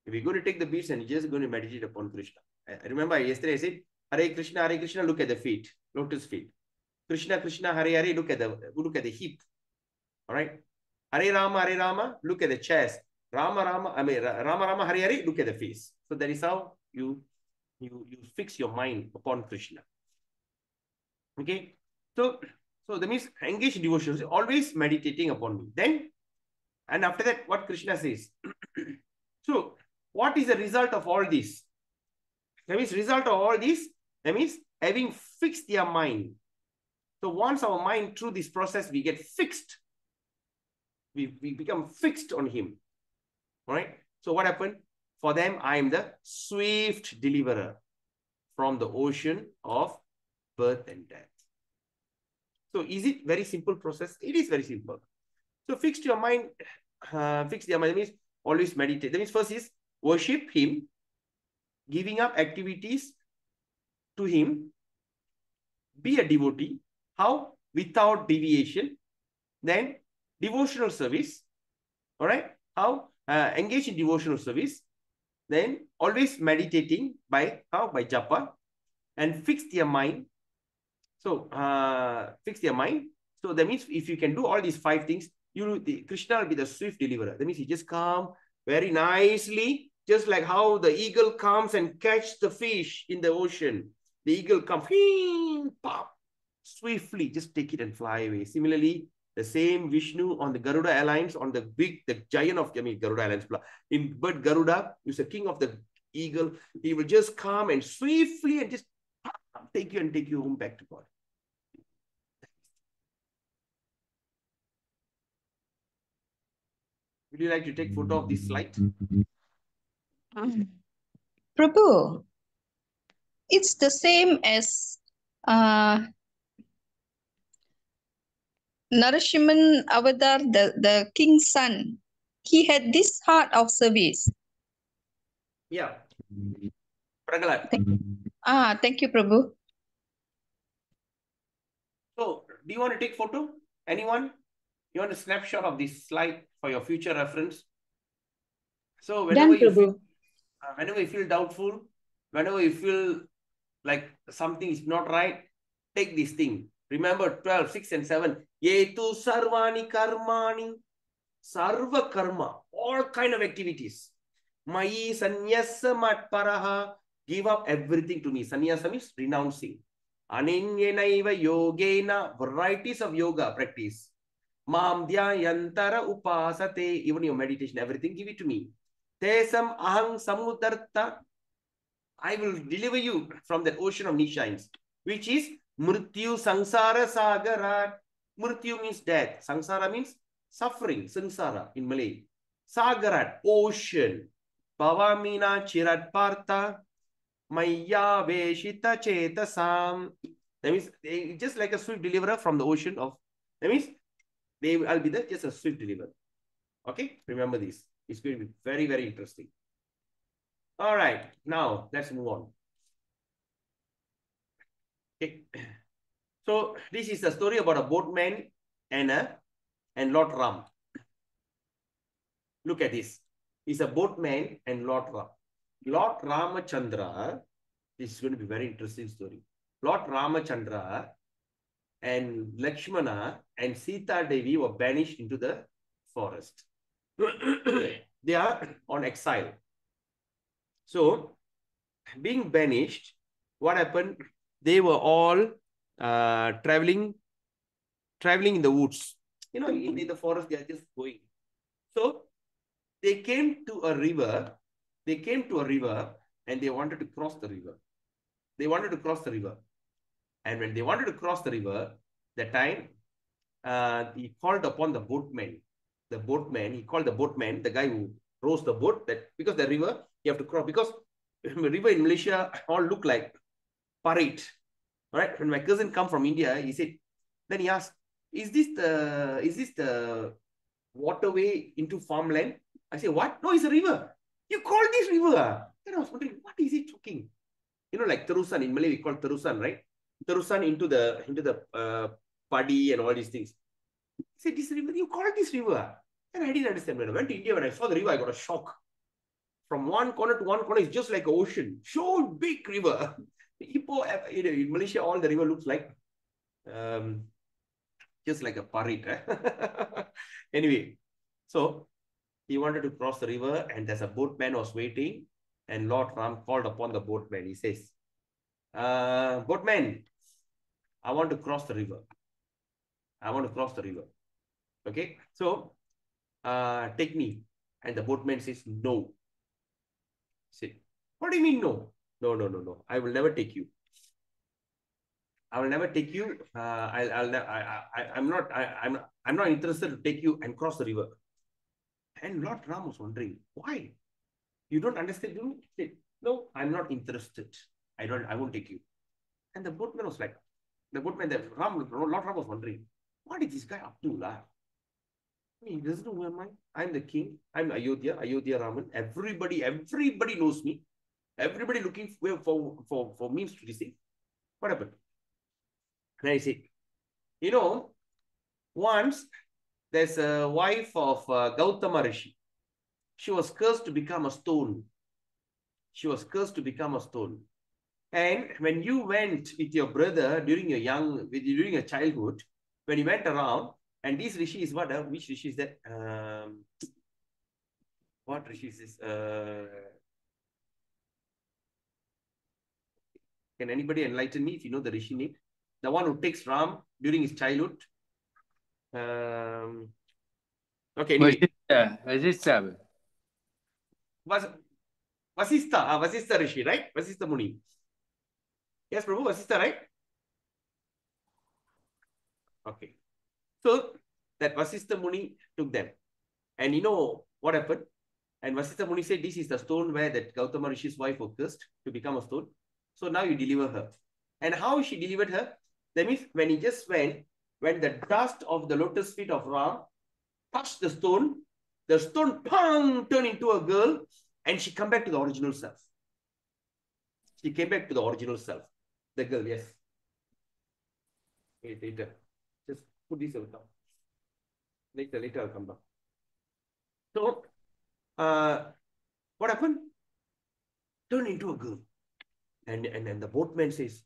If we're going to take the beats and you're just going to meditate upon Krishna. I remember yesterday I said, Hare Krishna, look at the feet, lotus feet. Krishna, Krishna, Hare Hare, look at the hip. All right. Hare Rama, look at the chest. Rama, Rama, Hare Hare, look at the face. So that is how you fix your mind upon Krishna. Okay. So that means engage in devotion. Always meditating upon me. Then, and after that, what Krishna says. So, what is the result of all this? That means result of all this, that means having fixed their mind. So once our mind through this process, we get fixed. We become fixed on him. All right. So what happened? For them, I am the swift deliverer from the ocean of birth and death. So is it very simple process? It is very simple. So fix your mind. Fix your mind means always meditate. That means first is worship him, giving up activities to him, be a devotee. How? Without deviation. Then devotional service. All right. How? Engage in devotional service. Then always meditating by how? By japa. And fix their mind. So fix their mind. So that means if you can do all these 5 things, Krishna will be the swift deliverer. That means he just come very nicely, just like how the eagle comes and catch the fish in the ocean. The eagle comes, pop, swiftly, just take it and fly away. Similarly, the same Vishnu on the Garuda Airlines, on the giant of, Garuda Airlines, but Garuda is the king of the eagle. He will just come and swiftly and just take you home back to God. Would you like to take photo of this slide? Prabhu, it's the same as Narashiman Avatar, the king's son. He had this heart of service. Yeah. Praglat. Thank you, Prabhu. So, do you want to take photo? Anyone? You want a snapshot of this slide for your future reference? So, whenever you feel doubtful, whenever you feel like something is not right, take this thing. Remember 12, 6 and 7. Yetu sarvani karmani, sarva karma, all kind of activities. Mayi sanyasa matparaha, give up everything to me. Sanyasa means renouncing. Anenyenaiva yogena, varieties of yoga practice. Mam yantara upasate, even your meditation, everything, give it to me. Tesam ahang samudarta, I will deliver you from that ocean of niche, which is mrityu sangsara sagarat. Mrityu means death. Sangsara means suffering. Sangsara in Malay. Sagarat, ocean. Bhavamina chirat partha. Maya veshita chetasam. That means just like a swift deliverer from the ocean of. That means I'll be just a swift deliverer. Okay, remember this. It's going to be very, very interesting. All right, now let's move on. Okay. So this is a story about a boatman and Lord Ram. Look at this. He's a boatman and Lord Ram. Lord Ramachandra, this is going to be a very interesting story. Lord Ramachandra and Lakshmana and Sita Devi were banished into the forest. They are on exile. So, being banished, what happened? They were all traveling in the woods. You know, in the forest, they are just going. So, they came to a river. And they wanted to cross the river. And when they wanted to cross the river, that time, he called upon the boatman. He called the boatman, the guy who rows the boat, that because the river, you have to cross. Because the river in Malaysia all look like parit. Right? When my cousin come from India, he said, then he asked, is this the waterway into farmland? I say, what? No, it's a river. You call this river? Then I was wondering, what is he talking? You know, like Terusan, in Malay we call Terusan, right? Terusan into the paddy and all these things. I said, this river, you call this river? And I didn't understand. When I went to India, when I saw the river, I got a shock. From one corner to one corner, it's just like an ocean. So big river. In Malaysia, all the river looks like just like a parit. Anyway, so he wanted to cross the river, and there's a boatman was waiting, and Lord Ram called upon the boatman. He says, boatman, I want to cross the river. Okay, so take me. And the boatman says, no. Say, what do you mean no? No. I will never take you. I'm not interested to take you and cross the river. And Lord Ram was wondering, why? You don't understand? You say, no, I'm not interested. I won't take you. And the boatman was like, Lord Ram was wondering, what is this guy up to? He doesn't know who am I. I'm the king. I'm Ayodhya Raman. Everybody knows me. Everybody looking for means to deceive. What happened? And I said, you know, once there's a wife of Gautama Rishi. She was cursed to become a stone. And when you went with your brother during your childhood, when you went around, and this Rishi is what? Which Rishi is that? What Rishi is this? Can anybody enlighten me if you know the Rishi name? The one who takes Ram during his childhood. Okay, anyway. Vasistha Rishi, right? Vasistha Muni. Yes, Prabhu, Vasistha, right? Okay. So, that Vasistha Muni took them. And you know what happened? And Vasistha Muni said, this is the stone where that Gautama Rishi's wife was cursed to become a stone. So now you deliver her. And how she delivered her? That means when he just went, when the dust of the lotus feet of Ram touched the stone pang, turned into a girl, and she came back to the original self. The girl, yes. Wait, later. Just put this over. Later I'll come back. So, what happened? Turned into a girl. And the boatman says,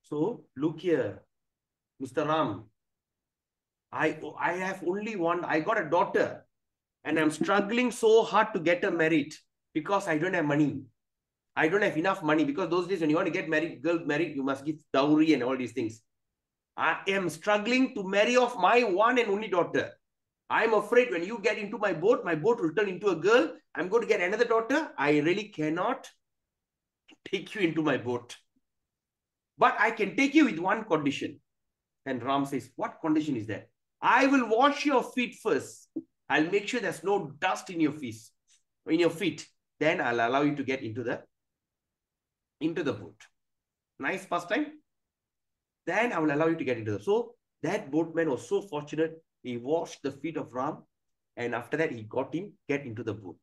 so look here, Mr. Ram, I have only one, I got a daughter, and I'm struggling so hard to get her married because I don't have money. I don't have enough money, because those days when you want to get girl married, you must give dowry and all these things. I am struggling to marry off my one and only daughter. I'm afraid when you get into my boat will turn into a girl. I'm going to get another daughter. I really cannot take you into my boat. But I can take you with one condition. And Ram says, what condition is that? I will wash your feet first. I'll make sure there's no dust in your feet. Then I'll allow you to get into the boat. Nice pastime. Then I will allow you to get into the. So that boatman was so fortunate. He washed the feet of Ram. And after that, he got him get into the boat.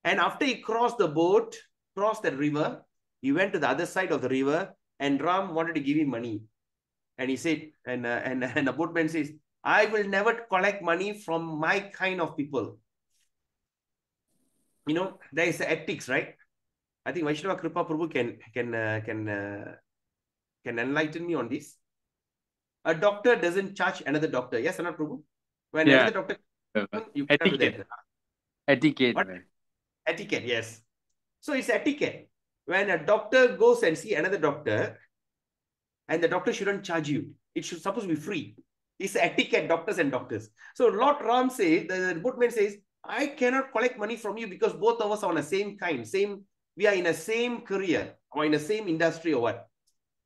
And after he crossed the river, he went to the other side of the river, and Ram wanted to give him money. And he said, and the boatman says, I will never collect money from my kind of people. there is ethics, right? I think Vaishnava Kripa Prabhu can enlighten me on this. A doctor doesn't charge another doctor. Yes, Anand Prabhu? When another doctor, you cannot do that. Etiquette. What? Etiquette, yes. So it's etiquette. When a doctor goes and see another doctor, and the doctor shouldn't charge you. It should supposed to be free. It's etiquette, doctors and doctors. So Lord Ram says, the boatman says, I cannot collect money from you because both of us are on the same kind, we are in the same career or in the same industry or what.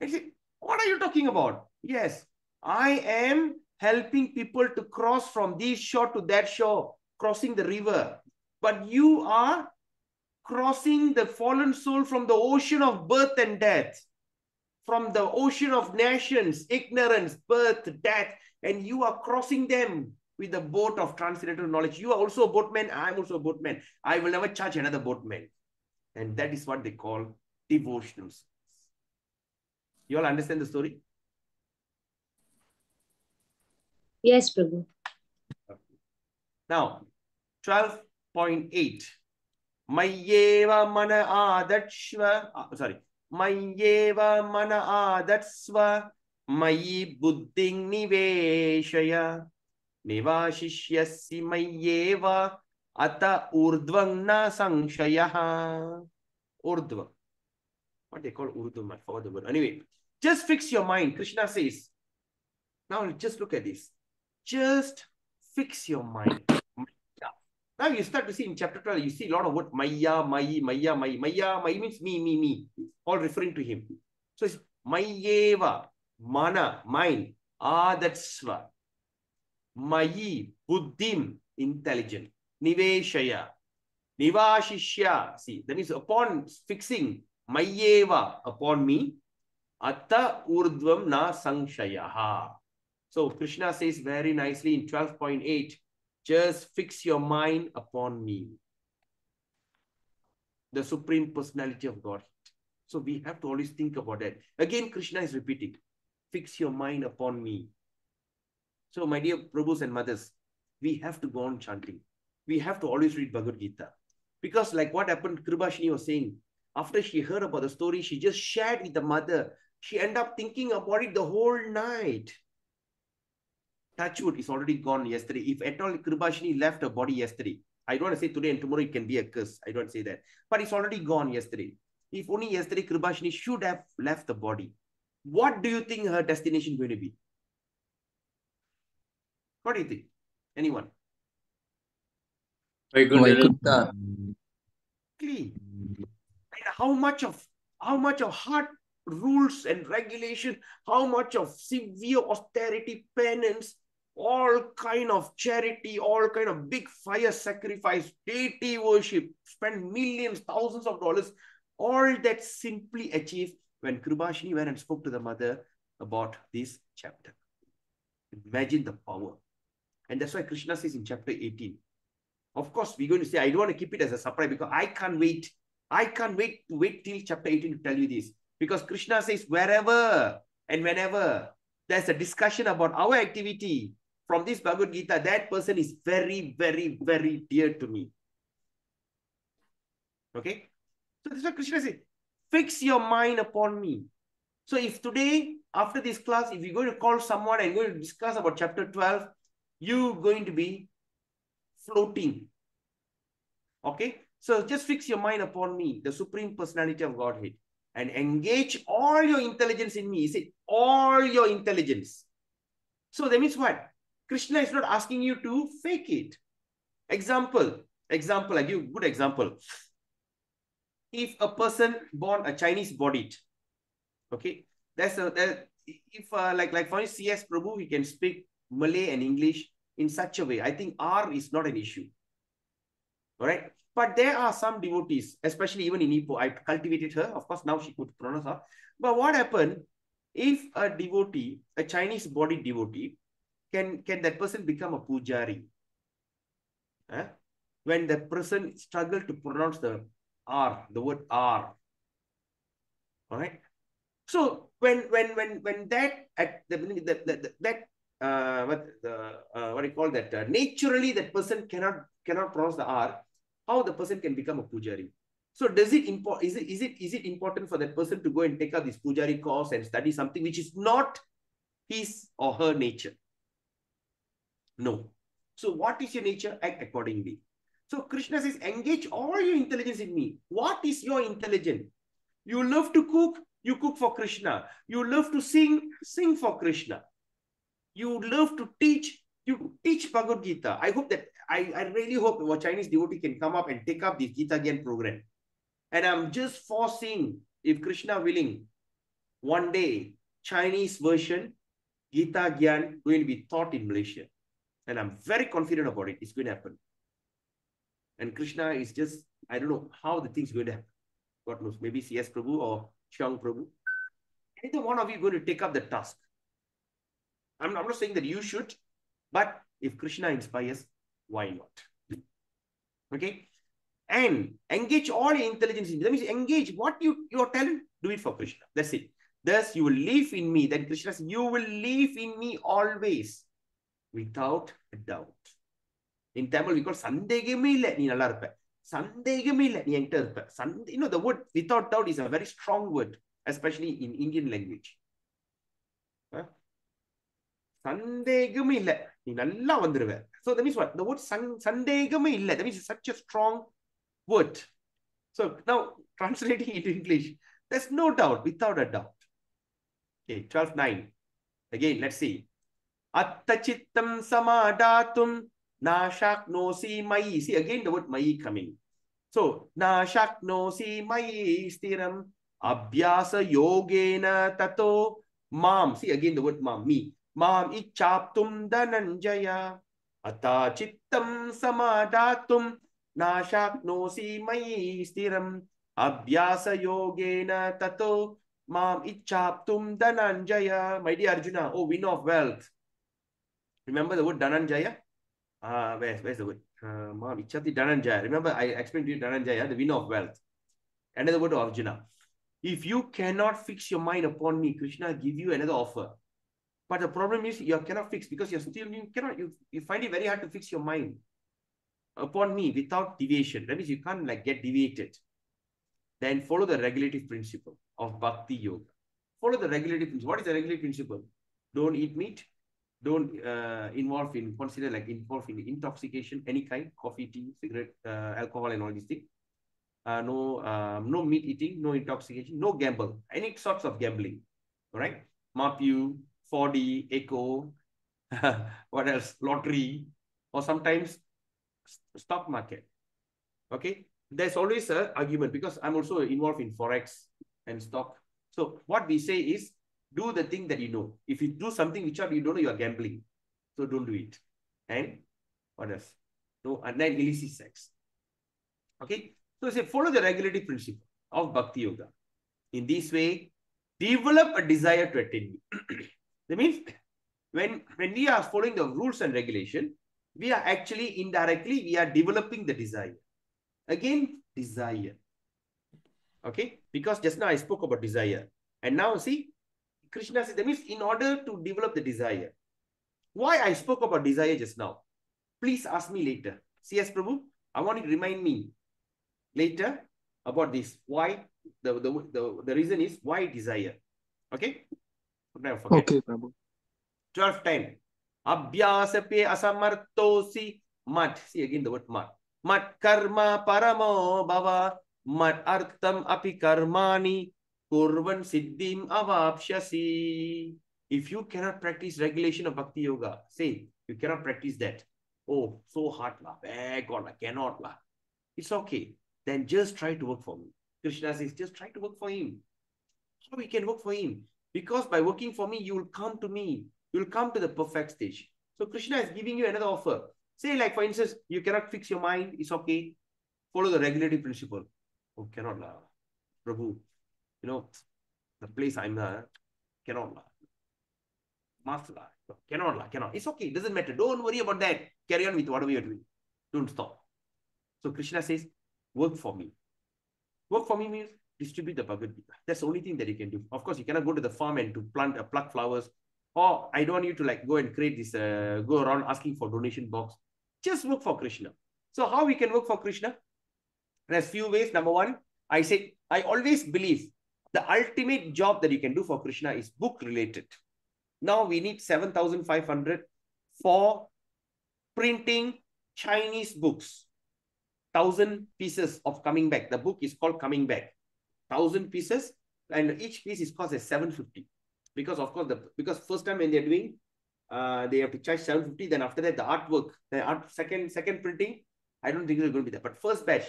And he said, what are you talking about? Yes, I am helping people to cross from this shore to that shore, crossing the river. But you are crossing the fallen soul from the ocean of birth and death, from the ocean of nations, ignorance, birth, death, and you are crossing them with the boat of transcendental knowledge. You are also a boatman. I'm also a boatman. I will never charge another boatman. And that is what they call devotional service. You all understand the story? Yes, Prabhu. Now, 12.8. Mayyeva mana adatshva. Sorry. Mayyeva mana adatsva. Mayi buddhing niveshaya. Nivashishyasi mayyeva. Ata urdvang na sangshayaha. Urdva. What they call urdvam? I forgot the word. Anyway, just fix your mind. Krishna says. Now, just look at this. Just fix your mind. Now you start to see in chapter 12, you see a lot of words, Maya, Mayi, Maya, Mayi. Maya, Mayi means me, all referring to him. So it's Mayeva, Mana, mind, Adatsva, Mayi, Buddhim, intelligent, Niveshaya, Nivashishya. See, that means upon fixing Mayeva upon me, Atta Urdvam na Sangshayaha. So Krishna says very nicely in 12.8, just fix your mind upon me, the Supreme Personality of God. So we have to always think about that. Again, Krishna is repeating, fix your mind upon me. So my dear Prabhus and mothers, we have to go on chanting. We have to always read Bhagavad Gita. Because like what happened, Kribashini was saying, after she heard about the story, she just shared with the mother. She ended up thinking about it the whole night. Touchwood is already gone yesterday. If at all Kribashini left her body yesterday, I don't want to say today and tomorrow it can be a curse. I don't say that. But it's already gone yesterday. If only yesterday Kribashini should have left the body, what do you think her destination is going to be? What do you think? Anyone? Vaikuntha. How much of hard rules and regulation, how much of severe austerity, penance, all kind of charity, all kind of big fire sacrifice, deity worship, spend millions, thousands of dollars, all that simply achieved when Kribashini went and spoke to the mother about this chapter. Imagine the power. And that's why Krishna says in chapter 18, of course, we're going to say, I don't want to keep it as a surprise because I can't wait. I can't wait to wait till chapter 18 to tell you this. Because Krishna says, wherever and whenever there's a discussion about our activity from this Bhagavad Gita, that person is very, very, very dear to me. Okay? So that's what Krishna says. Fix your mind upon me. So if today, after this class, if you're going to call someone and going to discuss about chapter 12, you're going to be floating. Okay? So just fix your mind upon me, the Supreme Personality of Godhead, and engage all your intelligence in me. He said, all your intelligence. So that means what? Krishna is not asking you to fake it. Example, I give you a good example. If a person born a Chinese bodied, okay, like for instance, CS Prabhu, he can speak Malay and English in such a way. I think R is not an issue. All right. But there are some devotees, especially even in Ipoh. I cultivated her. Of course, now she could pronounce her. But what happened if a devotee, a Chinese body devotee, can that person become a pujari? When the person struggle to pronounce the R, the word R. All right. So when that what do you call that? Naturally, that person cannot pronounce the R. how the person can become a pujari. So does it is it important for that person to go and take up this pujari course and study something which is not his or her nature? No. So what is your nature? Act accordingly. So Krishna says, engage all your intelligence in me. What is your intelligence? You love to cook, you cook for Krishna. You love to sing, sing for Krishna. You love to teach, you teach Bhagavad Gita. I hope that, I really hope our Chinese devotee can come up and take up this Gita Gyan program. And I'm just foreseeing, if Krishna willing, one day, Chinese version, Gita Gyan going to be taught in Malaysia. And I'm very confident about it. It's going to happen. And Krishna is just, I don't know how the thing's going to happen. God knows, maybe CS Prabhu or Xiang Prabhu. Either one of you going to take up the task. I'm not saying that you should, but if Krishna inspires, why not? Okay? And engage all your intelligence in me. That means engage what your talent, do it for Krishna. That's it. Thus you will live in me. Then Krishna says, you will live in me always, without a doubt. In Tamil, we call Sandegame illa nee nalla iruppa. Sandegame illa nee enta iruppa. You know, the word without doubt is a very strong word, especially in Indian language. Sandegame illa nee nalla vandiruva. So that means what? The word Sandegame illa, that means such a strong word. So now translating it into English, there's no doubt, without a doubt. Okay, 12:9. Again, let's see. Attachittam samadatum na shaknosi mai. See, again the word mai coming. So, na shaknosi mai stiram abhyasa yogena tato mam. See, again the word mam, me. Mam ichaptum dhananjaya. Attachittam samadatum na shaknosi mai stiram abhyasa yogena tato mam ichaptum dhananjaya. My dear Arjuna, oh winner of wealth. Remember the word Dhananjaya? Where's the word? Mam ichati Dhananjaya. Remember I explained to you Dhananjaya, the winner of wealth. Another word of Arjuna. If you cannot fix your mind upon me, Krishna give you another offer. But the problem is you cannot fix because you find it very hard to fix your mind upon me without deviation. That means you can't like get deviated. Then follow the regulative principle of Bhakti Yoga. Follow the regulative principle. What is the regulative principle? Don't eat meat. Don't involve in intoxication, any kind, coffee, tea, cigarette, alcohol, and all these things. No meat eating, no intoxication, no gamble, any sorts of gambling. All right, Mapu, 4D, Echo, what else? Lottery, or sometimes stock market. Okay, there's always an argument because I'm also involved in forex and stock. So what we say is, do the thing that you know. If you do something which you don't know, you are gambling. So don't do it. And what else? No, and then illicit sex. Okay. So say follow the regulative principle of Bhakti Yoga. In this way, develop a desire to attain me. That means when we are following the rules and regulation, we are actually indirectly, we are developing the desire. Again, desire. Okay. Because just now I spoke about desire. And now see, Krishna says, that means in order to develop the desire. Why I spoke about desire just now? Please ask me later. CS Prabhu, I want you to remind me later about this. Why? The reason is why desire. Okay? Don't forget. Okay, Prabhu. 12:10. Abhyasape asamartosi mat. See again the word mat. Mat karma paramo bhava. Mat artham api karmani. Kurvan siddhim avapshasi. If you cannot practice regulation of Bhakti Yoga, say you cannot practice that. Oh, so hard lah. God, I cannot lah. It's okay. Then just try to work for me. Krishna says, just try to work for him. How we can work for him? Because by working for me, you will come to me. You will come to the perfect stage. So Krishna is giving you another offer. Say like, for instance, you cannot fix your mind. It's okay. Follow the regulative principle. Oh, cannot lah. Prabhu. You know, the place I'm cannot lah. Master lah. Cannot lah. Cannot. It's okay. It doesn't matter. Don't worry about that. Carry on with whatever you're doing. Don't stop. So Krishna says, work for me. Work for me means distribute the Bhagavad Gita. That's the only thing that you can do. Of course, you cannot go to the farm and to pluck flowers. Or I don't want you to like go and create this, go around asking for donation box. Just work for Krishna. So how we can work for Krishna? There's few ways. Number one, I say, I always believe the ultimate job that you can do for Krishna is book related. Now we need 7,500 for printing Chinese books. 1,000 pieces of Coming Back. The book is called Coming Back. 1,000 pieces, and each piece is cost as 750. Because of course, because first time when they're doing, they have to charge 750. Then after that, the artwork, second printing, I don't think it's going to be that. But first batch,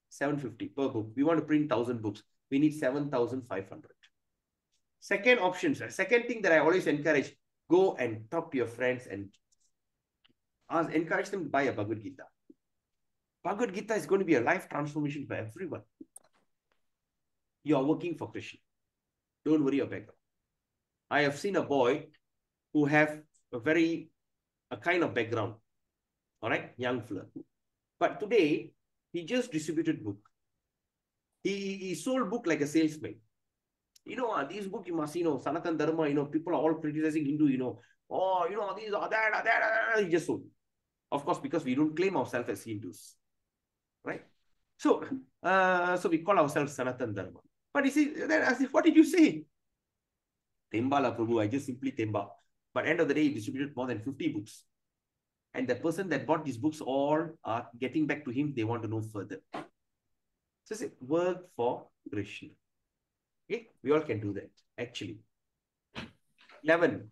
750 per book. We want to print 1,000 books. We need 7,500. Second option, second thing that I always encourage, go and talk to your friends and encourage them to buy a Bhagavad Gita. Bhagavad Gita is going to be a life transformation for everyone. You are working for Krishna. Don't worry your background. I have seen a boy who have a kind of background. All right, young fella. But today, he just distributed book. He sold book like a salesman. These book you must, Sanatan Dharma, people are all criticizing Hindu, these are that. He just sold. Of course, because we don't claim ourselves as Hindus. Right? So we call ourselves Sanatan Dharma. But you see, then I said, what did you say? Tembala Prabhu, I just simply Temba. But end of the day, he distributed more than 50 books. And the person that bought these books all are getting back to him. They want to know further. So say, work for Krishna. Okay? We all can do that, actually. 11.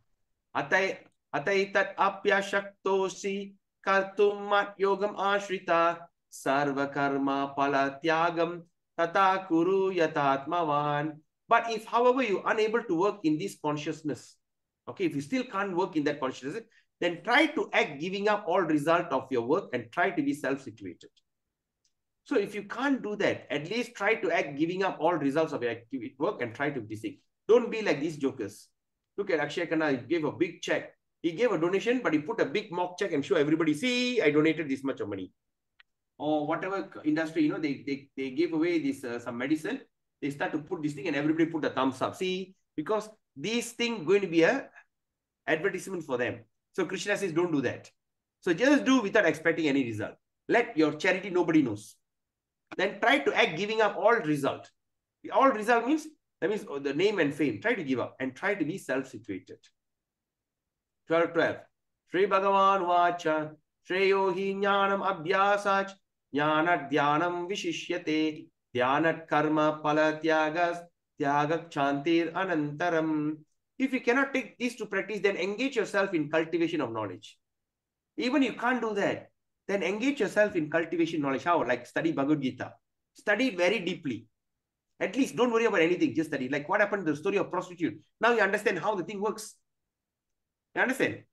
Ataitat apya shaktosi kartum mat yogam ashrita sarva karma pala tyagam tata kuru yatatmavan. But if, however, you're unable to work in this consciousness, okay, if you still can't work in that consciousness, then try to act giving up all result of your work and try to be self-situated. So if you can't do that, at least try to act giving up all results of your work and try to be sick. Don't be like these jokers. Look at Akshay Khanna, he gave a big check. He gave a donation, but he put a big mock check and show everybody, see, I donated this much of money. Or whatever industry, they gave away this some medicine. They start to put this thing and everybody put a thumbs up. See, because this thing going to be a advertisement for them. So Krishna says, don't do that. So just do without expecting any result. Let your charity, nobody knows. Then try to act giving up all result. All result means, that means the name and fame. Try to give up and try to be self-situated. 12. Shri Bhagavan Vacha, Shreyo hi jnanam abhyasach, jnanat dhyanam vishishyate, dhyanat karma pala tyagas, tyagak chantir anantaram. If you cannot take these to practice, then engage yourself in cultivation of knowledge. Even you can't do that, then engage yourself in cultivation knowledge. How? Like study Bhagavad Gita. Study very deeply. At least don't worry about anything, just study. Like what happened to the story of prostitute. Now you understand how the thing works. You understand?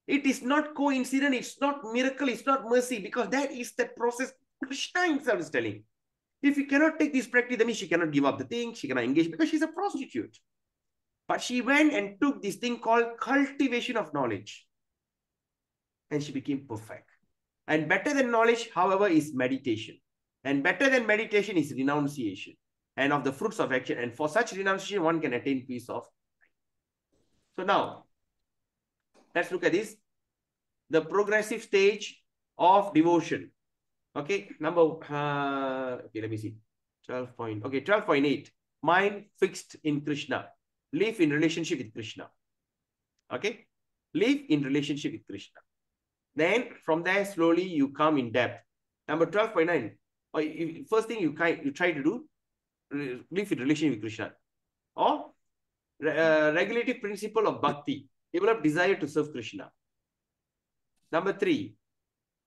It is not coincidence, it's not miracle, it's not mercy, because that is the process Krishna himself is telling. If you cannot take this practice, that means she cannot give up the thing, she cannot engage because she's a prostitute. But she went and took this thing called cultivation of knowledge. And she became perfect. And better than knowledge, however, is meditation. And better than meditation is renunciation. And of the fruits of action. And for such renunciation, one can attain peace of mind. So now, let's look at this. The progressive stage of devotion. Okay, okay, let me see. 12.8. Mind fixed in Krishna. Live in relationship with Krishna. Okay, live in relationship with Krishna. Then from there, slowly you come in depth. Number 12.9. First thing you try to do, live in relationship with Krishna. Or regulative principle of bhakti. Develop desire to serve Krishna. Number 3,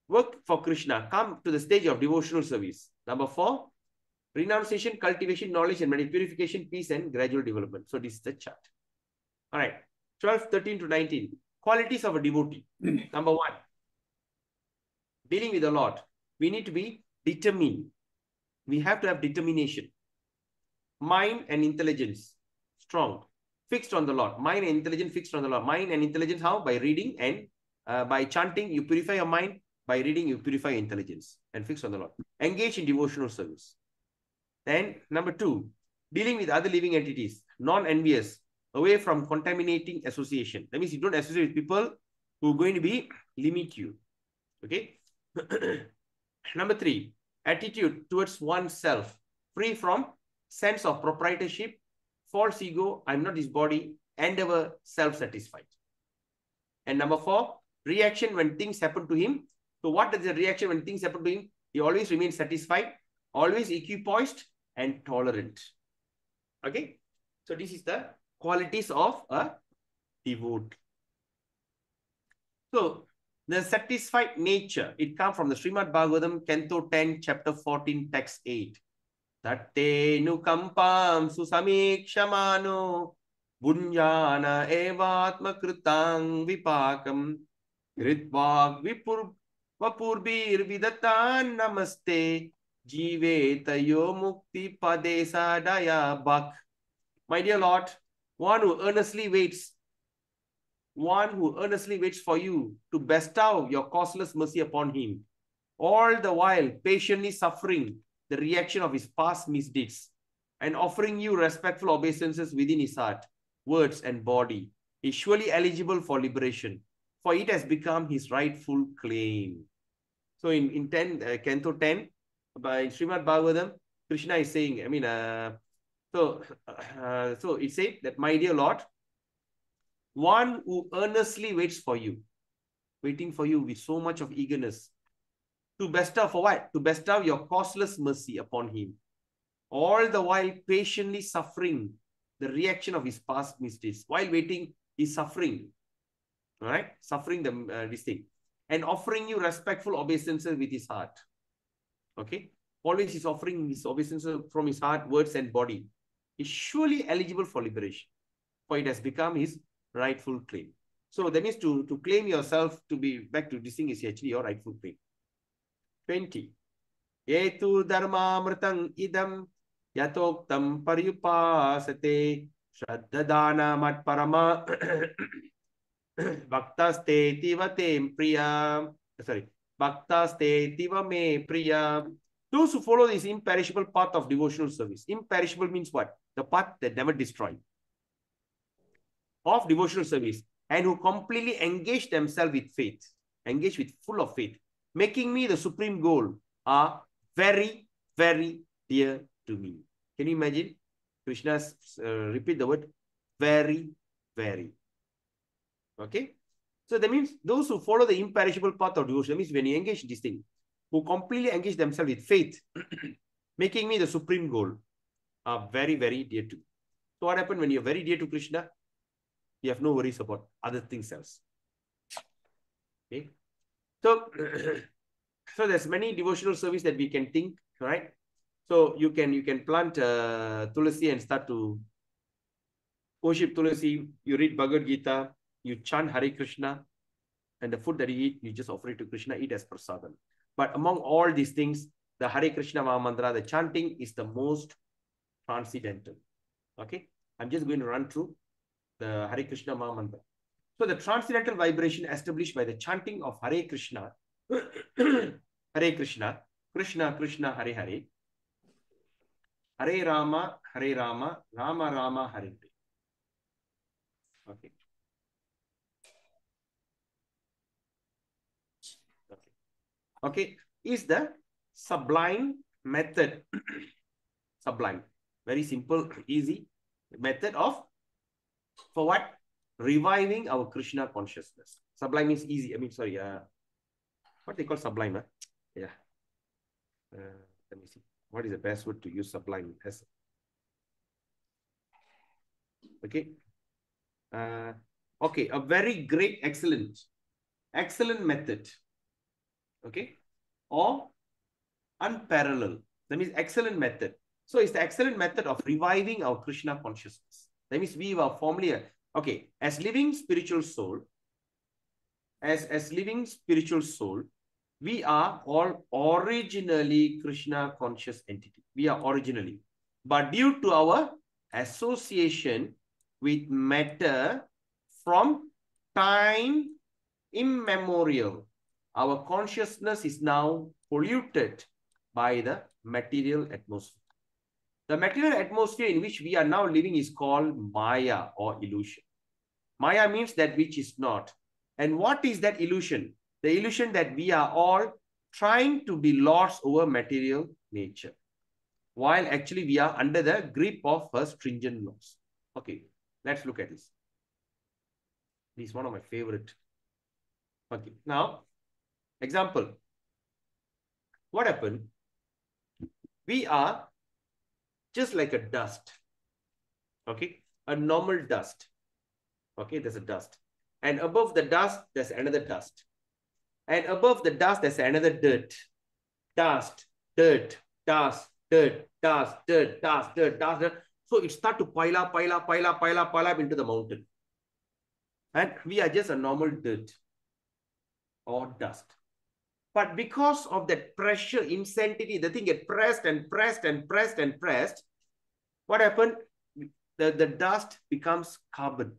work for Krishna. Come to the stage of devotional service. Number 4, renunciation, cultivation, knowledge, and purification, peace, and gradual development. So this is the chart. All right. 12, 13 to 19. Qualities of a devotee. Number 1, dealing with the Lord. We need to be determined. We have to have determination. Mind and intelligence. Strong. Fixed on the Lord. Mind and intelligence fixed on the Lord. Mind and intelligence how? By reading and by chanting, you purify your mind. By reading, you purify your intelligence and fixed on the Lord. Engage in devotional service. Then, number 2, dealing with other living entities. Non-envious. Away from contaminating association. That means you don't associate with people who are going to limit you. Okay. Number 3, attitude towards oneself, free from sense of proprietorship, false ego, I'm not this body, and ever self-satisfied. And number 4, reaction when things happen to him. So what is the reaction when things happen to him? He always remains satisfied, always equipoised, and tolerant. Okay? So this is the qualities of a devotee. So the satisfied nature, it comes from the Srimad Bhagavatam, Canto 10, Chapter 14, Text 8. Tatte nukampam susamikshamano bunyana evatma krutang vipakam ritvag vapurbir vidatan namaste jivetayo mukti padesa daya bhak. My dear Lord, one who earnestly waits for you to bestow your causeless mercy upon him, all the while patiently suffering the reaction of his past misdeeds and offering you respectful obeisances within his heart, words, and body, is surely eligible for liberation, for it has become his rightful claim. So in Canto 10, by Srimad Bhagavatam, Krishna is saying, so it said that, my dear Lord, one who earnestly waits for you, waiting for you with so much of eagerness, to bestow for what? To bestow your causeless mercy upon him, all the while patiently suffering the reaction of his past misdeeds. While waiting, he's suffering, all right? Suffering this thing, and offering you respectful obeisances with his heart. Okay? Always he's offering his obeisances from his heart, words, and body. He's surely eligible for liberation, for it has become his rightful claim. So that means to claim yourself to be back to this thing is actually your rightful claim. 20. Yetu dharmamritam idam yatoktam paryupasate shraddadana mat parama bhaktaste tivate priya. Sorry. Bhaktaste tiva me priya. Those who follow this imperishable path of devotional service. Imperishable means what? The path that never destroys. Of devotional service, and who completely engage themselves with faith, engage with full of faith, making me the supreme goal, are very, very dear to me. Can you imagine? Krishna repeat the word very, very. Okay? So that means those who follow the imperishable path of devotion, that means when you engage in this thing, who completely engage themselves with faith, making me the supreme goal, are very, very dear to me. So what happens when you're very dear to Krishna? You have no worries about other things else. Okay. So, so there's many devotional service that we can think, right? So you can plant Tulasi and start to worship Tulasi. You read Bhagavad Gita, you chant Hare Krishna, and the food that you eat, you just offer it to Krishna, eat as prasadam. But among all these things, the Hare Krishna Maha Mantra, the chanting is the most transcendental. Okay. I'm just going to run through the Hare Krishna Maha Mantra. So the transcendental vibration established by the chanting of Hare Krishna, Hare Krishna, Krishna Krishna, Hare Hare, Hare Rama, Rama Rama, Hare Hare. Okay. Okay. Is the sublime method. Sublime. Very simple, easy method of, for what? Reviving our Krishna consciousness. Sublime means easy. What they call sublime? Huh? Yeah. Let me see. What is the best word to use sublime as? Okay. Okay. A very great, excellent method. Okay. Or unparalleled. That means excellent method. So it's the excellent method of reviving our Krishna consciousness. That means we were formerly, okay, as living spiritual soul, we are all originally Krishna conscious entity. We are originally. But due to our association with matter from time immemorial, our consciousness is now polluted by the material atmosphere. The material atmosphere in which we are now living is called Maya or illusion. Maya means that which is not. And what is that illusion? The illusion that we are all trying to be lords over material nature, while actually we are under the grip of her stringent laws. Okay, let's look at this. This is one of my favorite. Okay, now, example. What happened? We are just like a dust. Okay, a normal dust. Okay, there's a dust. And above the dust, there's another dust. And above the dust, there's another dirt. Dust, dirt, dust, dirt, dust, dirt, dust, dirt, dust, dirt. So it starts to pile up, pile up, pile up, pile up, pile up into the mountain. And we are just a normal dirt or dust. But because of that pressure, intensity, the thing get pressed and pressed and pressed and pressed. What happened? The dust becomes carbon.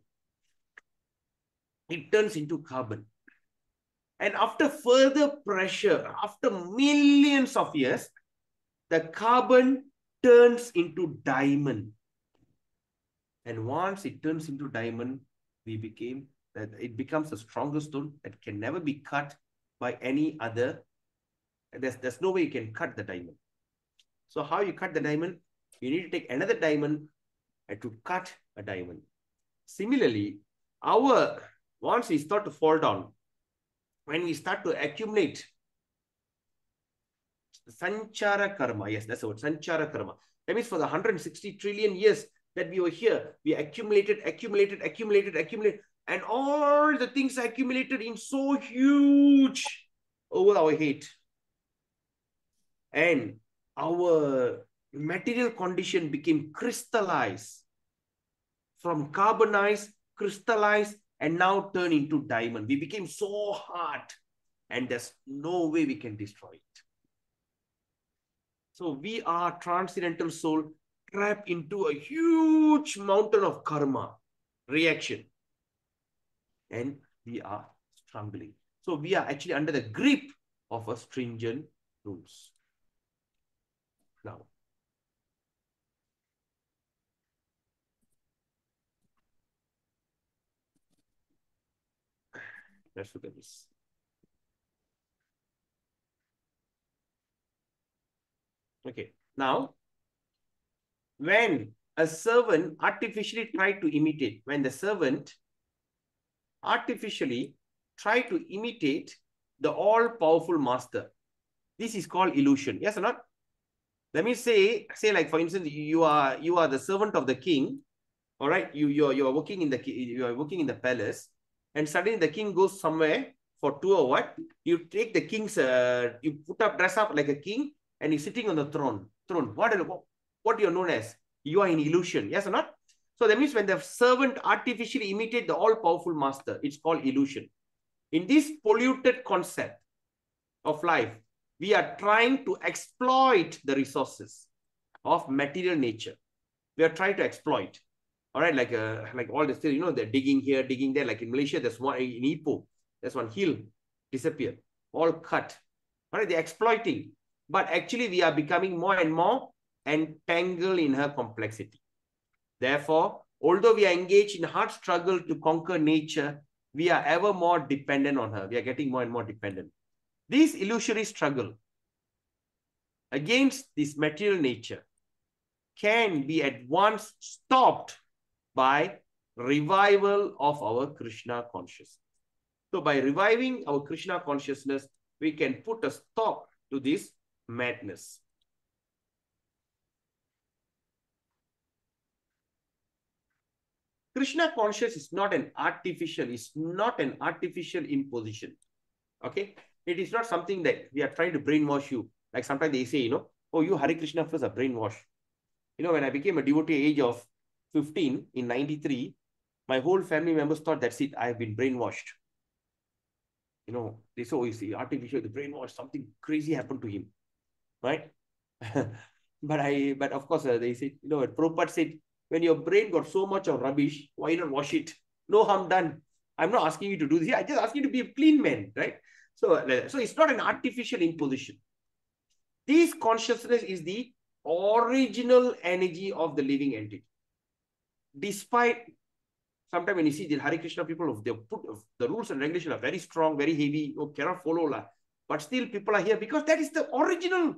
It turns into carbon. And after further pressure, after millions of years, the carbon turns into diamond. And once it turns into diamond, it becomes a stronger stone that can never be cut by any other. There's no way you can cut the diamond. So how you cut the diamond? You need to take another diamond and to cut a diamond. Similarly, once we start to fall down, when we start to accumulate sanchara karma, yes, that's the word, sanchara karma. That means for the 160 trillion years that we were here, we accumulated, and all the things accumulated in so huge over our head. And our material condition became crystallized, from carbonized, crystallized, and now turned into diamond. We became so hard, and there's no way we can destroy it. So we are transcendental soul trapped into a huge mountain of karma, reaction. And we are struggling. So we are actually under the grip of a stringent rules. Now, let's look at this. Okay, now, when a servant artificially tried to imitate, when the servant artificially tried to imitate the all-powerful master, this is called illusion. Yes or not? Let me say like, for instance, you are the servant of the king. All right, you are working in the palace, and suddenly the king goes somewhere for tour or what? You take the king's you dress up like a king, and he's sitting on the throne. What you're known as? You are in illusion. Yes or not? So that means when the servant artificially imitate the all-powerful master, it's called illusion. In this polluted concept of life, we are trying to exploit the resources of material nature. We are trying to exploit. All right, like all this, they're digging here, digging there. Like in Malaysia, there's one in Ipoh, there's one hill disappeared, all cut. All right, they're exploiting. But actually, we are becoming more and more entangled in her complexity. Therefore, although we are engaged in hard struggle to conquer nature, we are ever more dependent on her. We are getting more and more dependent. This illusory struggle against this material nature can be at once stopped by revival of our Krishna consciousness. So by reviving our Krishna consciousness, we can put a stop to this madness. Krishna consciousness is not an artificial, imposition. Okay? It is not something that we are trying to brainwash you. Like sometimes they say, oh, you Hare Krishna first are brainwashed. When I became a devotee age of 15 in 93, my whole family members thought that's it. I have been brainwashed. They say, oh, you see, artificial, the brainwash, something crazy happened to him. Right? but of course, they said, Prabhupada said, when your brain got so much of rubbish, why not wash it? No harm done. I'm not asking you to do this. I just ask you to be a clean man, right? So it's not an artificial imposition. This consciousness is the original energy of the living entity. Despite, sometimes when you see the Hare Krishna people, they put the rules and regulations are very strong, very heavy, cannot follow. but still people are here because that is the original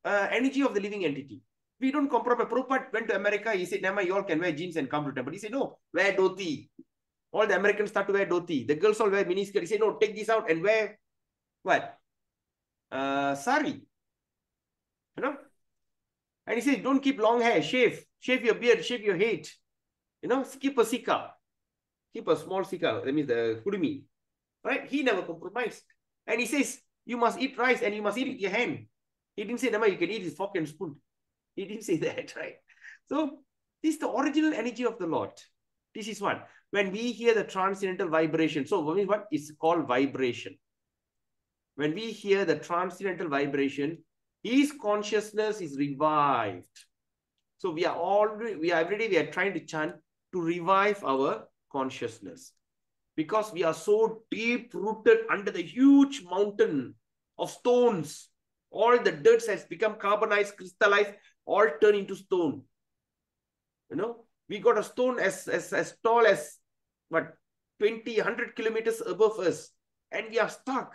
energy of the living entity. We don't compromise. Prabhupada went to America. He said, Nema, you all can wear jeans and come to temple. He said, no, wear dhoti. All the Americans start to wear dhoti. The girls all wear miniskirt. He said, no, take this out and wear what? Sari. You know? And he said, don't keep long hair. Shave. Shave your beard. Shave your head. You know, keep a sika. Keep a small sika. That means the kudumi. Right? He never compromised. And he says, you must eat rice and you must eat it with your hand. He didn't say, Nama, you can eat his fork and spoon. He didn't say that, right? So, this is the original energy of the Lord. This is what? When we hear the transcendental vibration. So, what is called vibration? When we hear the transcendental vibration, his consciousness is revived. So, every day we are trying to chant to revive our consciousness. Because we are so deep rooted under the huge mountain of stones. All the dirt has become carbonized, crystallized, all turn into stone. You know, we got a stone as tall as what, 20, 100 kilometers above us, and we are stuck.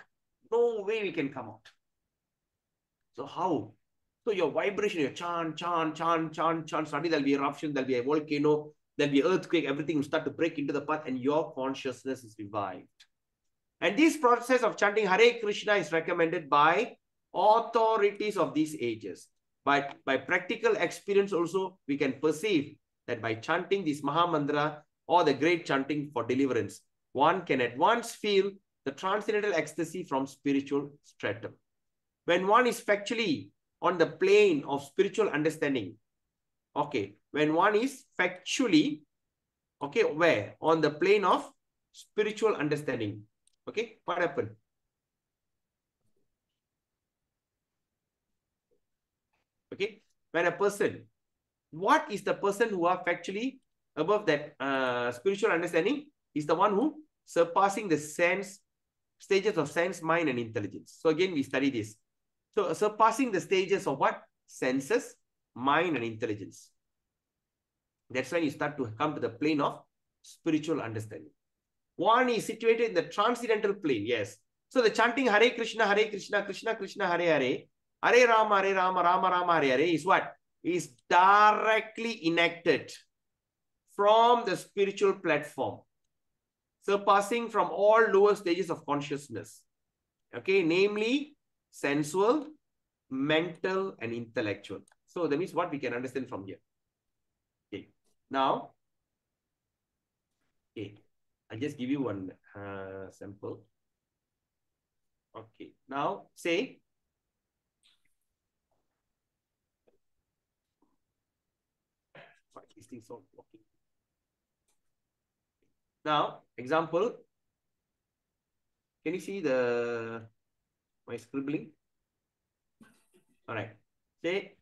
No way we can come out. So how? So your vibration, your chant, suddenly there'll be eruption, there'll be a volcano, there'll be earthquake, everything will start to break into the path, and your consciousness is revived. And this process of chanting Hare Krishna is recommended by authorities of these ages. But by practical experience also, we can perceive that by chanting this Maha Mantra or the great chanting for deliverance, one can at once feel the transcendental ecstasy from spiritual stratum. When one is factually on the plane of spiritual understanding, okay, when one is factually, okay, where? On the plane of spiritual understanding, okay, what happened? Okay, when a person, what is the person who are factually above that spiritual understanding? Is the one who surpassing the stages of sense, mind, and intelligence. So again, we study this. So surpassing the stages of what? Senses, mind, and intelligence. That's when you start to come to the plane of spiritual understanding. One is situated in the transcendental plane, yes. So the chanting Hare Krishna, Krishna Krishna, Hare Hare, Hare Rama, Rama Rama, Hare Hare is what? Is directly enacted from the spiritual platform, surpassing from all lower stages of consciousness. Okay, namely sensual, mental, and intellectual. So that means what we can understand from here. Okay, now, okay, I'll just give you one sample. Okay, now say, these things are blocking. Now, example, can you see my scribbling? All right. Say,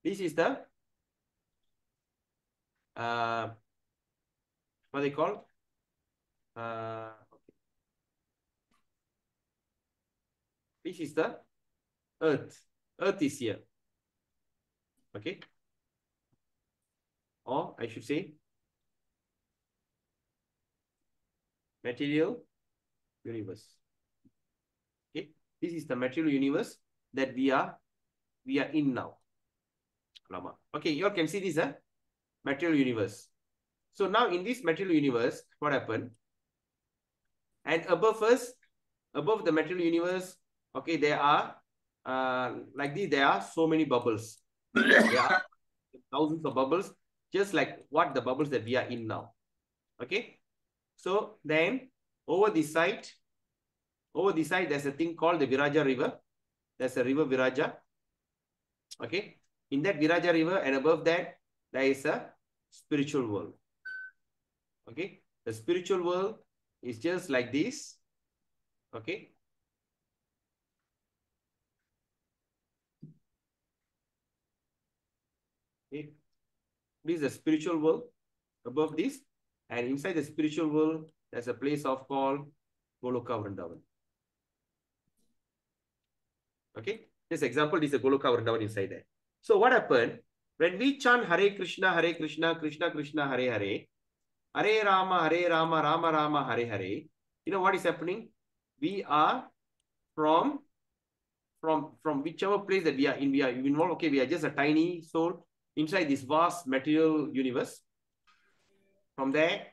this is the, what they call? Okay. This is the earth. Earth is here. Okay. Or I should say, material universe. Okay. This is the material universe that we are in now. Lama. Okay, you all can see this material universe. So now in this material universe, what happened? And above us, above the material universe, okay, there are like this, there are so many bubbles. There are thousands of bubbles, just like what the bubbles that we are in now. Okay. So then over this side, there's a thing called the Viraja river. There's a river Viraja. Okay. In that Viraja river, and above that, there is a spiritual world. Okay. The spiritual world is just like this. Okay. Okay. This is the spiritual world above this. And inside the spiritual world, there's a place of called Goloka Vrindavan. Okay. This example is a Goloka Vrindavan inside there. So what happened? When we chant Hare Krishna, Krishna Krishna, Hare Hare, Hare Rama, Rama Rama, Hare Hare, you know what is happening? We are from from whichever place that we are involved. Okay, we are just a tiny soul inside this vast material universe. From there,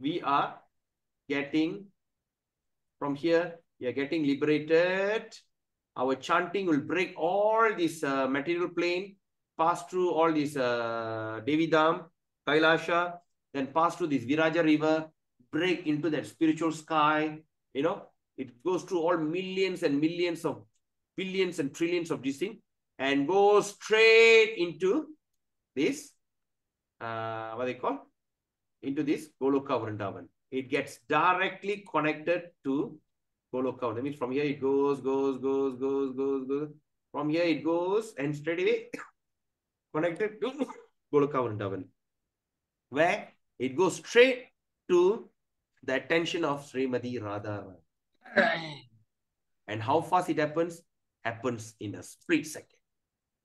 we are getting, from here, we are getting liberated. Our chanting will break all this material plane, pass through all this Devidam, Kailasha, then pass through this Viraja river, break into that spiritual sky. You know, it goes through all millions and millions of billions and trillions of this thing and goes straight into this, what they call? Into this Goloka Vrindavan. It gets directly connected to Goloka. That means from here it goes. From here it goes and straight away connected to Goloka Vrindavan, where it goes straight to the attention of Srimati Radha. And how fast it happens? Happens in a split second.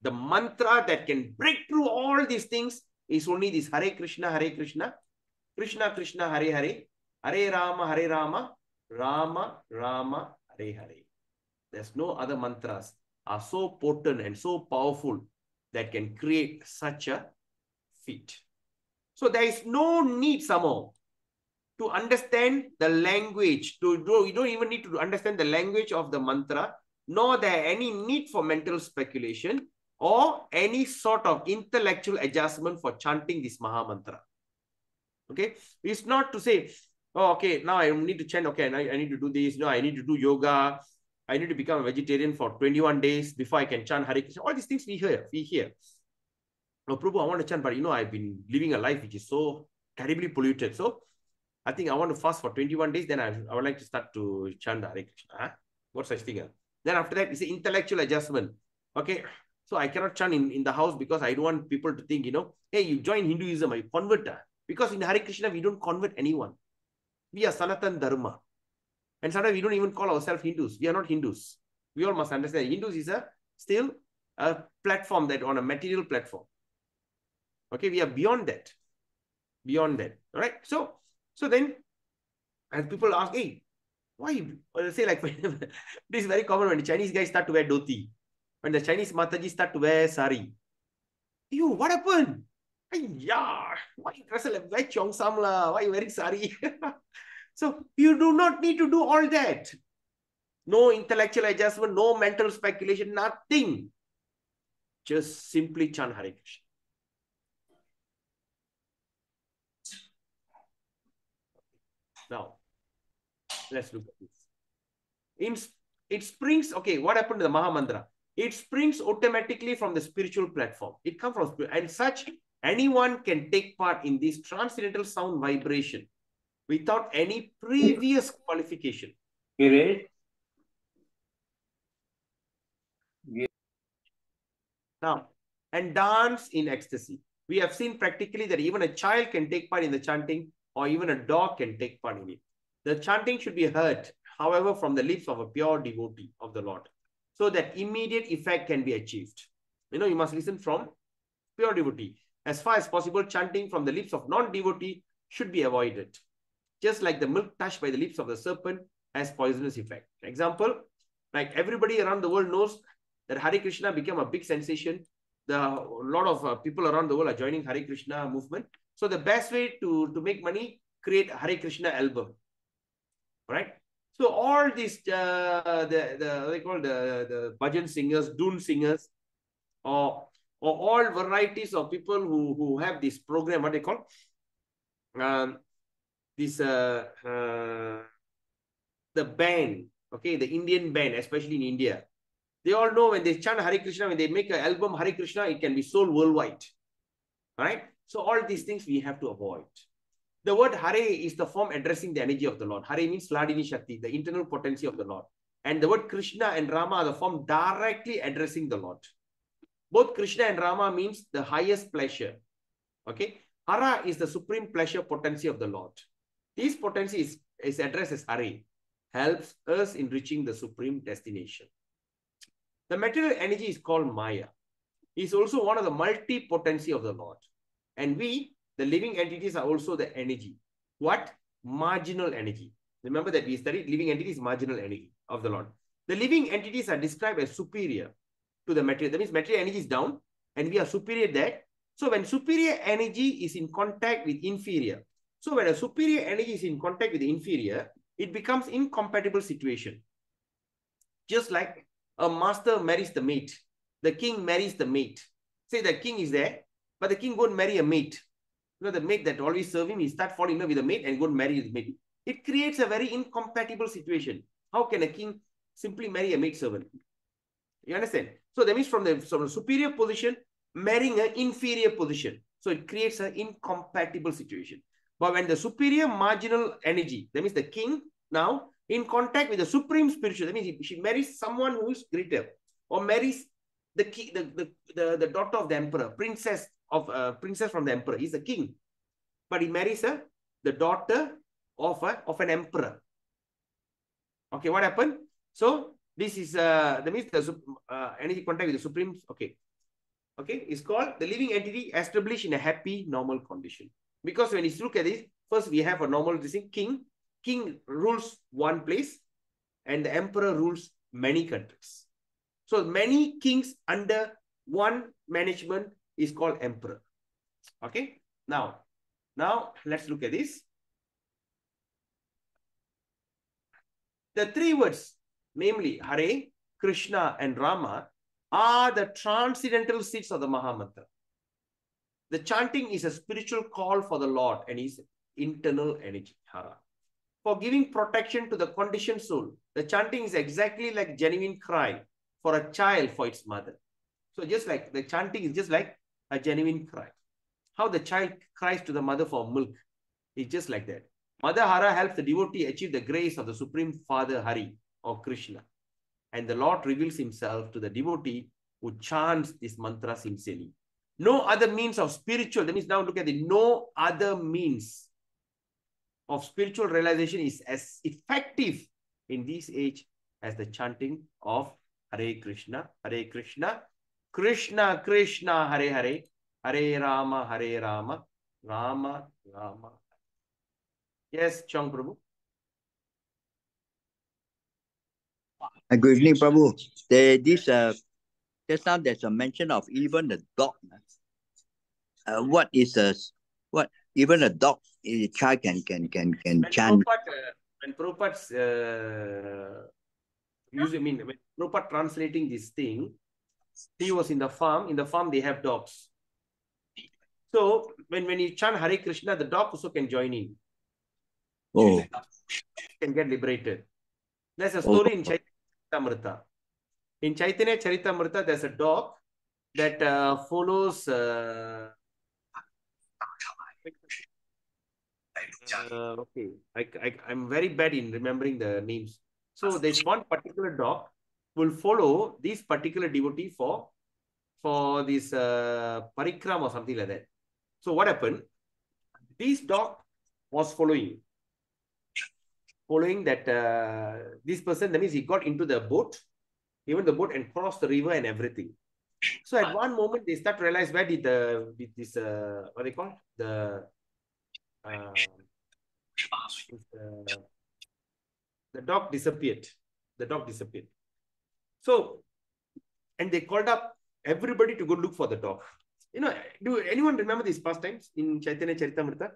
The mantra that can break through all these things is only this Hare Krishna, Krishna Krishna, Hare Hare, Hare Rama, Rama Rama, Hare Hare. There's no other mantras are so potent and so powerful that can create such a feat. So there is no need somehow to understand the language. You don't even need to understand the language of the mantra, nor there any need for mental speculation or any sort of intellectual adjustment for chanting this Maha Mantra. Okay, it's not to say, oh, okay, now I need to chant, okay, I need to do this, no, I need to do yoga, I need to become a vegetarian for 21 days before I can chant Hare Krishna. All these things we hear. Oh, Prabhu, I want to chant, but I've been living a life which is so terribly polluted. So I think I want to fast for 21 days, then I would like to start to chant Hare Krishna. Huh? What such thing? Then after that, it's an intellectual adjustment. Okay, so I cannot chant in the house because I don't want people to think, hey, you join Hinduism, you convert. Because in Hare Krishna, we don't convert anyone. We are Sanatan Dharma. And sometimes we don't even call ourselves Hindus. We are not Hindus. We all must understand. Hindus is still a platform that on a material platform. Okay, we are beyond that. Beyond that. All right. So then, as people ask, hey, why? Or say like, this is very common when the Chinese guys start to wear dhoti. When the Chinese Mataji start to wear sari. You, what happened? Yeah, why you dress like very Cheongsam la? Why you wearing sari? So you do not need to do all that. No intellectual adjustment, no mental speculation, nothing. Just simply chant Hare Krishna. Now, let's look at this. It springs, okay, what happened to the Maha Mantra? It springs automatically from the spiritual platform. It comes from spirit, and such anyone can take part in this transcendental sound vibration without any previous qualification. Now, and dance in ecstasy. We have seen practically that even a child can take part in the chanting, or even a dog can take part in it. The chanting should be heard, however, from the lips of a pure devotee of the Lord, so that immediate effect can be achieved. You must listen from pure devotee. As far as possible, chanting from the lips of non-devotee should be avoided. Just like the milk touched by the lips of the serpent has poisonous effect. Example, like everybody around the world knows that Hare Krishna became a big sensation. A lot of people around the world are joining Hare Krishna movement. So the best way to make money, create a Hare Krishna album. Right? So all these, they call the bhajan singers, dhoon singers, or all varieties of people who have this program, what they call, the band, okay, the Indian band, especially in India. They all know when they chant Hare Krishna, when they make an album Hare Krishna, it can be sold worldwide. Right? So all these things we have to avoid. The word Hare is the form addressing the energy of the Lord. Hare means Ladini Shakti, the internal potency of the Lord. And the word Krishna and Rama are the form directly addressing the Lord. Both Krishna and Rama means the highest pleasure. Okay? Hara is the supreme pleasure potency of the Lord. This potency is addressed as Hare, helps us in reaching the supreme destination. The material energy is called Maya. It is also one of the multi-potency of the Lord. And we, the living entities, are also the energy. What? Marginal energy. Remember that we studied living entity is marginal energy of the Lord. The living entities are described as superior to the material. That means material energy is down and we are superior there. So when superior energy is in contact with inferior, so when a superior energy is in contact with the inferior, it becomes incompatible situation. Just like a master marries the mate, the king marries the mate. Say the king is there, but the king go and marry a mate. You know, the mate that always serve him, he start falling in love with the mate and go and marry the mate. It creates a very incompatible situation. How can a king simply marry a maid servant? You understand? So that means from the superior position, marrying an inferior position. So it creates an incompatible situation. But when the superior marginal energy, that means the king now in contact with the supreme spiritual, that means she marries someone who is greater, or marries the daughter of the emperor, princess from the emperor. He's a king, but he marries the daughter of an emperor. Okay, what happened? So this is that means the energy contact with the supreme. Okay, it's called the living entity established in a happy normal condition. Because when you look at this, first we have a normal thing. King rules one place, and the emperor rules many countries. So many kings under one management is called emperor. Okay, now let's look at this. The three words, namely Hare, Krishna, and Rama, are the transcendental seeds of the Mahamantra. The chanting is a spiritual call for the Lord and his internal energy, Hara. For giving protection to the conditioned soul, the chanting is exactly like genuine cry for a child for its mother. So just like the chanting is just like a genuine cry. How the child cries to the mother for milk, it's just like that. Mother Hara helps the devotee achieve the grace of the Supreme Father Hari or Krishna. And the Lord reveals himself to the devotee who chants this mantra sincerely. No other means of spiritual, that means now look at it, no other means of spiritual realization is as effective in this age as the chanting of Hare Krishna, Krishna Krishna, Hare Hare, Hare Rama, Rama Rama. Yes, Chong Prabhu. Good evening, Prabhu. Just now there's a mention of even the dog. What is what even a dog, a child can chant. When Prabhupada's when Prabhupada translating this thing, he was in the farm. In the farm, they have dogs. So when you chant Hare Krishna, the dog also can join in. Oh. Can get liberated. There's a story in Chaitanya Charitamrita. In Chaitanya Charitamrita, there's a dog that follows. Okay, I'm very bad in remembering the names. So there's one particular dog will follow this particular devotee for this parikram or something like that. So what happened? This dog was following that this person. That means he got into the boat, even the boat, and crossed the river and everything. So at one moment they start to realize where did this what they call the dog disappeared. The dog disappeared. So, and they called up everybody to go look for the dog. You know, do anyone remember these pastimes in Chaitanya Charitamrita?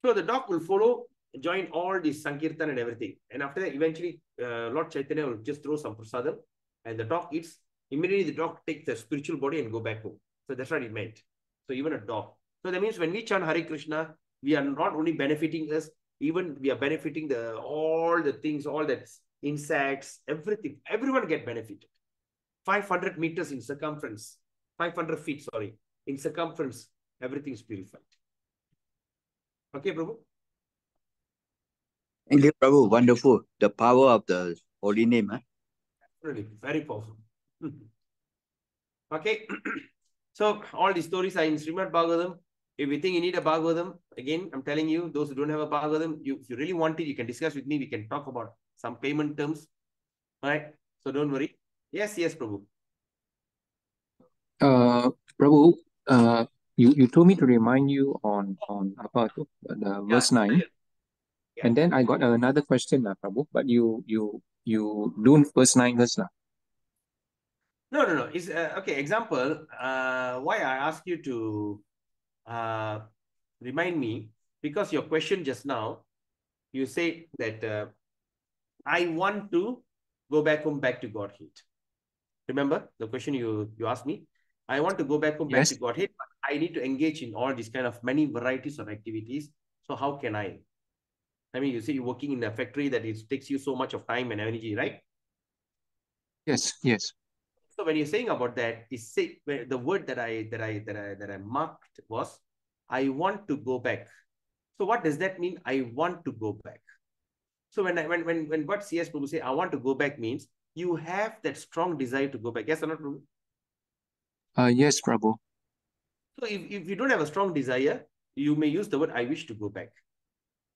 So the dog will follow, join all this Sankirtan and everything. And after that, eventually, Lord Chaitanya will just throw some prasadam and the dog eats. Immediately, the dog takes the spiritual body and go back home. So that's what it meant. So even a dog. So that means when we chant Hare Krishna, we are not only benefiting us, even we are benefiting all the things, all that insects, everything. Everyone get benefited. 500 meters in circumference, 500 feet, sorry, in circumference, everything is purified. Okay, Prabhu? Thank you, Prabhu. Wonderful. The power of the holy name. Huh? Really, very powerful. Okay. So all these stories are in Srimad Bhagavatam. If you think you need a Bhagavatam, again, I'm telling you, those who don't have a Bhagavatam, if you really want it, you can discuss with me. We can talk about some payment terms. All right. So don't worry. Yes, Prabhu. Prabhu, you told me to remind you on apa tu, the verse 9. And then I got another question, Prabhu, but you do first 9 first. No. It's okay. Example. Why I ask you to remind me, because your question just now, you say that I want to go back home, back to Godhead. Remember the question you asked me? I want to go back home, back Yes. to Godhead, but I need to engage in all these kind of many varieties of activities. So how can I? I mean, you see, you're working in a factory that it takes you so much of time and energy, right? Yes. So when you're saying about that, the word that I marked was, I want to go back. So what does that mean? I want to go back. So when what CS Prabhu say, I want to go back, means you have that strong desire to go back. Yes or not, Prabhu? Yes, Prabhu. So if you don't have a strong desire, you may use the word, I wish to go back.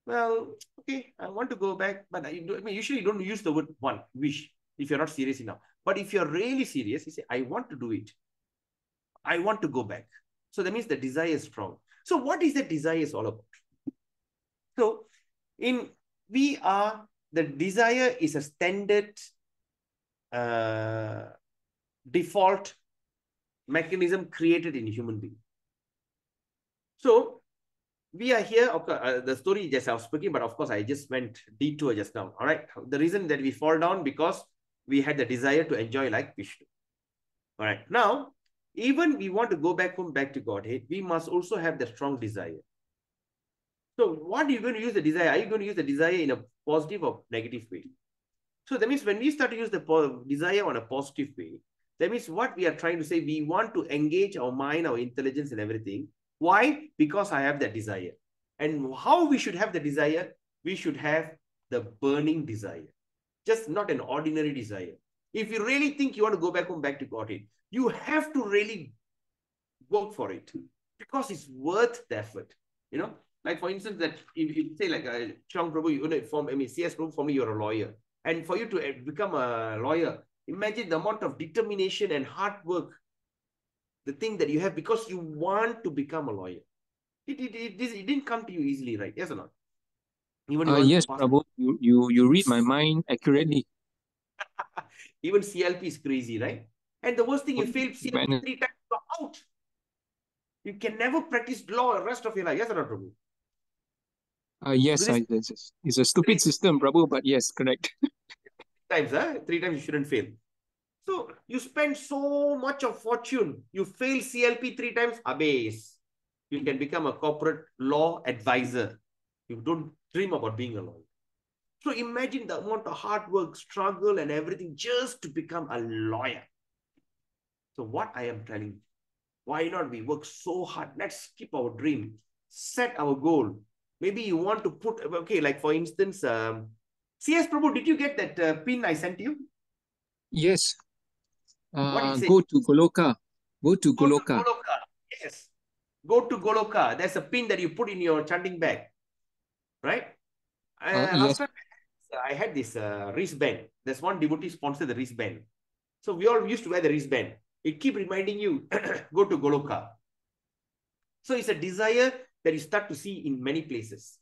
Well, okay, I want to go back, but I mean, usually you don't use the word wish, if you're not serious enough. But if you're really serious, you say, I want to do it. I want to go back. So that means the desire is strong. So what is the desire is all about? So the desire is a standard default mechanism created in human being. So we are here, the story just I was speaking, but of course I just went detour just now. All right. The reason that we fall down because we had the desire to enjoy like Vishnu. All right. Now, even we want to go back home, back to Godhead, we must also have the strong desire. So what are you going to use the desire? Are you going to use the desire in a positive or negative way? So that means when we start to use the desire on a positive way, that means what we are trying to say, we want to engage our mind, our intelligence and everything. Why? Because I have that desire. And how we should have the desire? We should have the burning desire, just not an ordinary desire. If you really think you want to go back home, back to Godhead, you have to really work for it because it's worth the effort. You know, like for instance, that if you say like Chang Prabhu, you know, CS Prabhu, for me, you're a lawyer. And for you to become a lawyer, imagine the amount of determination and hard work, the thing that you have because you want to become a lawyer. It didn't come to you easily, right? Yes or not? Even Yes, Prabhu, you read my mind accurately. Even CLP is crazy, right? And the worst thing, you fail CLP 3 times, you're out. You can never practice law the rest of your life. Yes or not, Prabhu? Yes, it's a stupid system, Prabhu, but yes, correct. 3 times, 3 times you shouldn't fail. So you spend so much of fortune. You fail CLP 3 times, abase. You can become a corporate law advisor. You don't dream about being a lawyer. So imagine the amount of hard work, struggle, and everything just to become a lawyer. So what I am telling you, why not we work so hard? Let's keep our dream, set our goal. Maybe you want to put, okay, like for instance, CS Prabhu, did you get that pin I sent you? Yes. What it says? Go to Goloka. Go to Goloka. Yes. Go to Goloka. There's a pin that you put in your chanting bag, right? Yes. Last time I had this wristband. There's one devotee sponsored the wristband. So we all used to wear the wristband. It keep reminding you, go to Goloka. So it's a desire that you start to see in many places,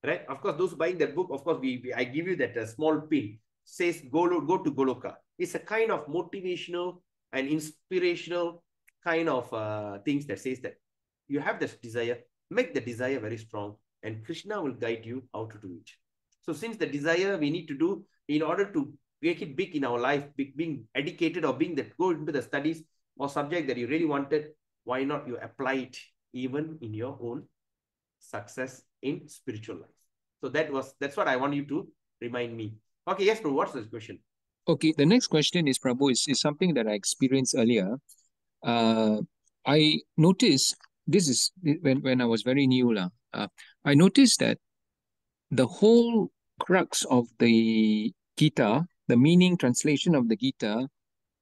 right? Of course, those buying that book, of course, I give you that small pin, says go to Goloka. It's a kind of motivational and inspirational kind of things that says that you have this desire, make the desire very strong, and Krishna will guide you how to do it. So since the desire we need to do in order to make it big in our life, being educated or being that go into the studies or subject that you really wanted, why not you apply it even in your own success in spiritual life? So that's what I want you to remind me. Okay, yes, Prabhu, what's the question? Okay, the next question is, Prabhu, is something that I experienced earlier. I noticed, this is when I was very new. I noticed that the whole crux of the Gita, the meaning translation of the Gita,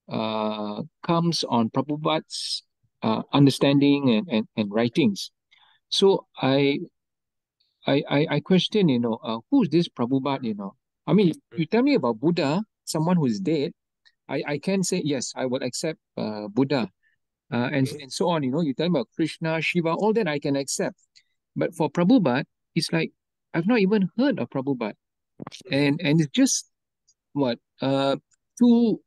comes on Prabhupada's understanding and writings. So I question, who's this Prabhupada, I mean, you tell me about Buddha, someone who's dead, I can say, yes, I will accept Buddha, and so on, you tell me about Krishna, Shiva, all that I can accept. But for Prabhupada, it's like I've not even heard of Prabhupada. And it's just what two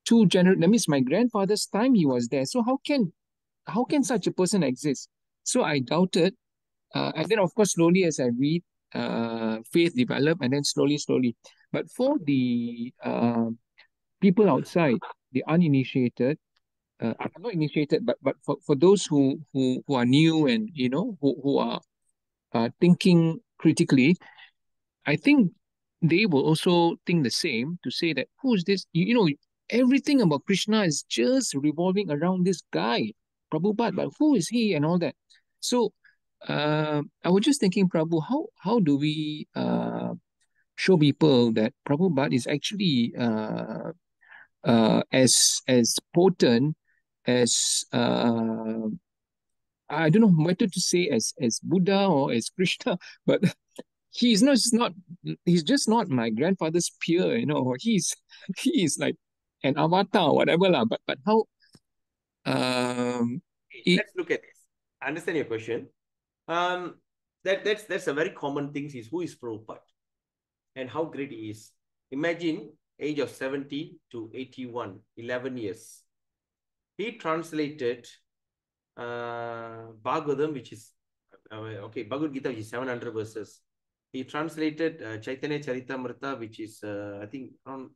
that means my grandfather's time he was there. So how can such a person exist? So I doubted, and then of course slowly as I read, faith developed, and then slowly. But for the people outside, the uninitiated, I'm not initiated, but for those who are new and who are thinking critically, I think they will also think the same to say that who is this? Everything about Krishna is just revolving around this guy, Prabhupada, but who is he and all that? So I was just thinking, Prabhu, how do we show people that Prabhupada is actually as potent as I don't know whether to say as Buddha or as Krishna, but he's just not my grandfather's peer, he is like an avatar or whatever lah. But how Let's look at this. I understand your question. That's a very common thing is who is Prabhupada and how great he is. Imagine age of 70 to 81, 11 years. He translated Bhagavatam, which is Bhagavad Gita, which is 700 verses. He translated Chaitanya Charitamrita, which is I think around,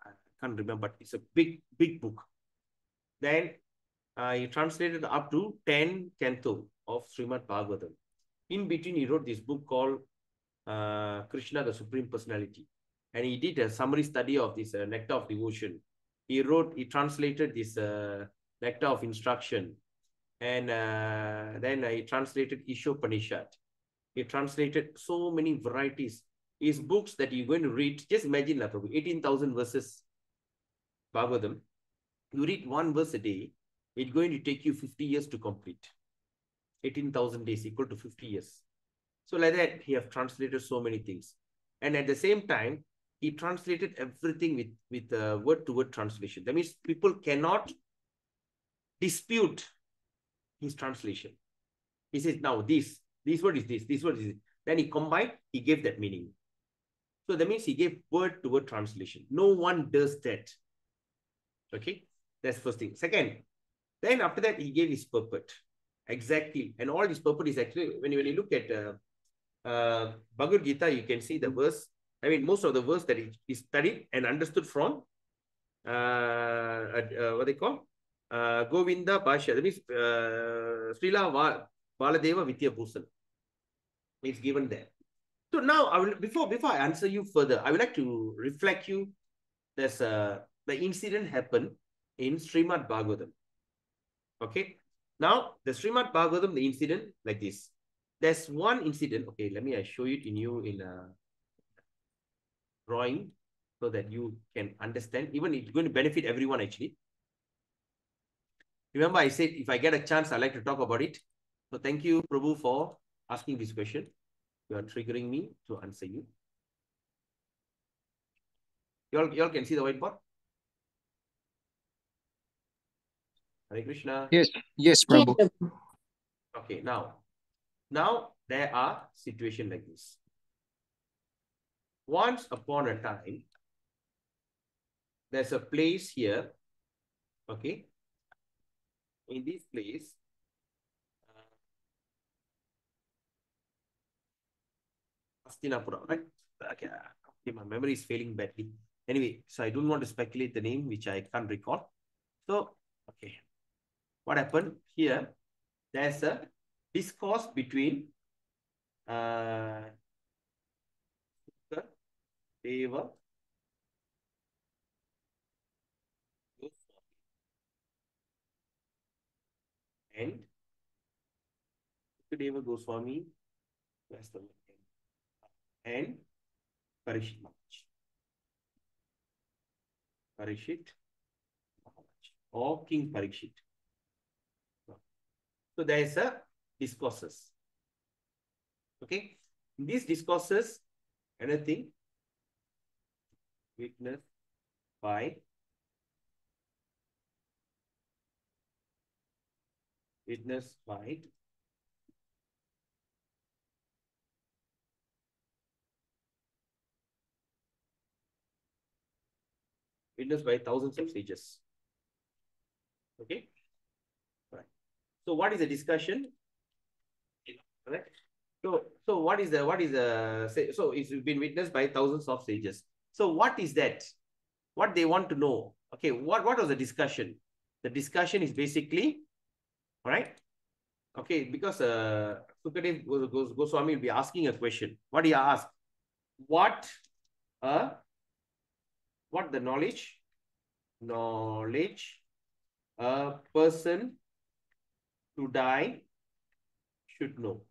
I can't remember, but it's a big book. Then he translated up to 10 canto of Srimad Bhagavatam. In between, he wrote this book called Krishna, the Supreme Personality. And he did a summary study of this Nectar of Devotion. He translated this Nectar of Instruction. And then he translated Ishopanishad. He translated so many varieties. His books that you're going to read, just imagine, Prabhu, 18,000 verses Bhagavatam. You read one verse a day, it's going to take you 50 years to complete. 18,000 days equal to 50 years. So like that, he have translated so many things. And at the same time, he translated everything with word-to-word translation. That means people cannot dispute his translation. He says, now this word is this word is this. Then he combined, he gave that meaning. So that means he gave word-to-word translation. No one does that. Okay, that's first thing. Second, then after that, he gave his purport. Exactly. And all his purport is actually, when you look at Bhagavad Gita, you can see the verse. I mean, most of the verse that he studied and understood from what they call Govinda Bhashya. That means Srila Baladeva Vidya Bhusan. It's given there. So now, I will before I answer you further, I would like to reflect you. There's the incident happened in Srimad Bhagavatam. Okay. Now, the Srimad Bhagavatam, the incident like this. There's one incident. Okay, let me show it in a drawing so that you can understand. Even it's going to benefit everyone actually. Remember, I said if I get a chance, I like to talk about it. So thank you, Prabhu, for asking this question. You are triggering me to answer you. You all can see the whiteboard? Hare Krishna. Yes, Prabhu. Okay, now there are situations like this. Once upon a time, there's a place here. Okay. In this place, Hastinapura, right? Okay, my memory is failing badly. Anyway, so I don't want to speculate the name, which I can't recall. So, okay. What happened here? There's a discourse between Deva and Deva Goswami, where's the and Parishit Maharaj. Parishit or King Parishit. So there is a discourses. Okay. In these discourses, anything witnessed by witnessed by thousands of sages. Okay. Right. So what is the discussion? Right. So what is the so it's been witnessed by thousands of sages. So what is that? What they want to know? Okay, what was the discussion? The discussion is basically, all right. Okay, because Sukadev Goswami will be asking a question. What he asked? What the knowledge a person to die should know.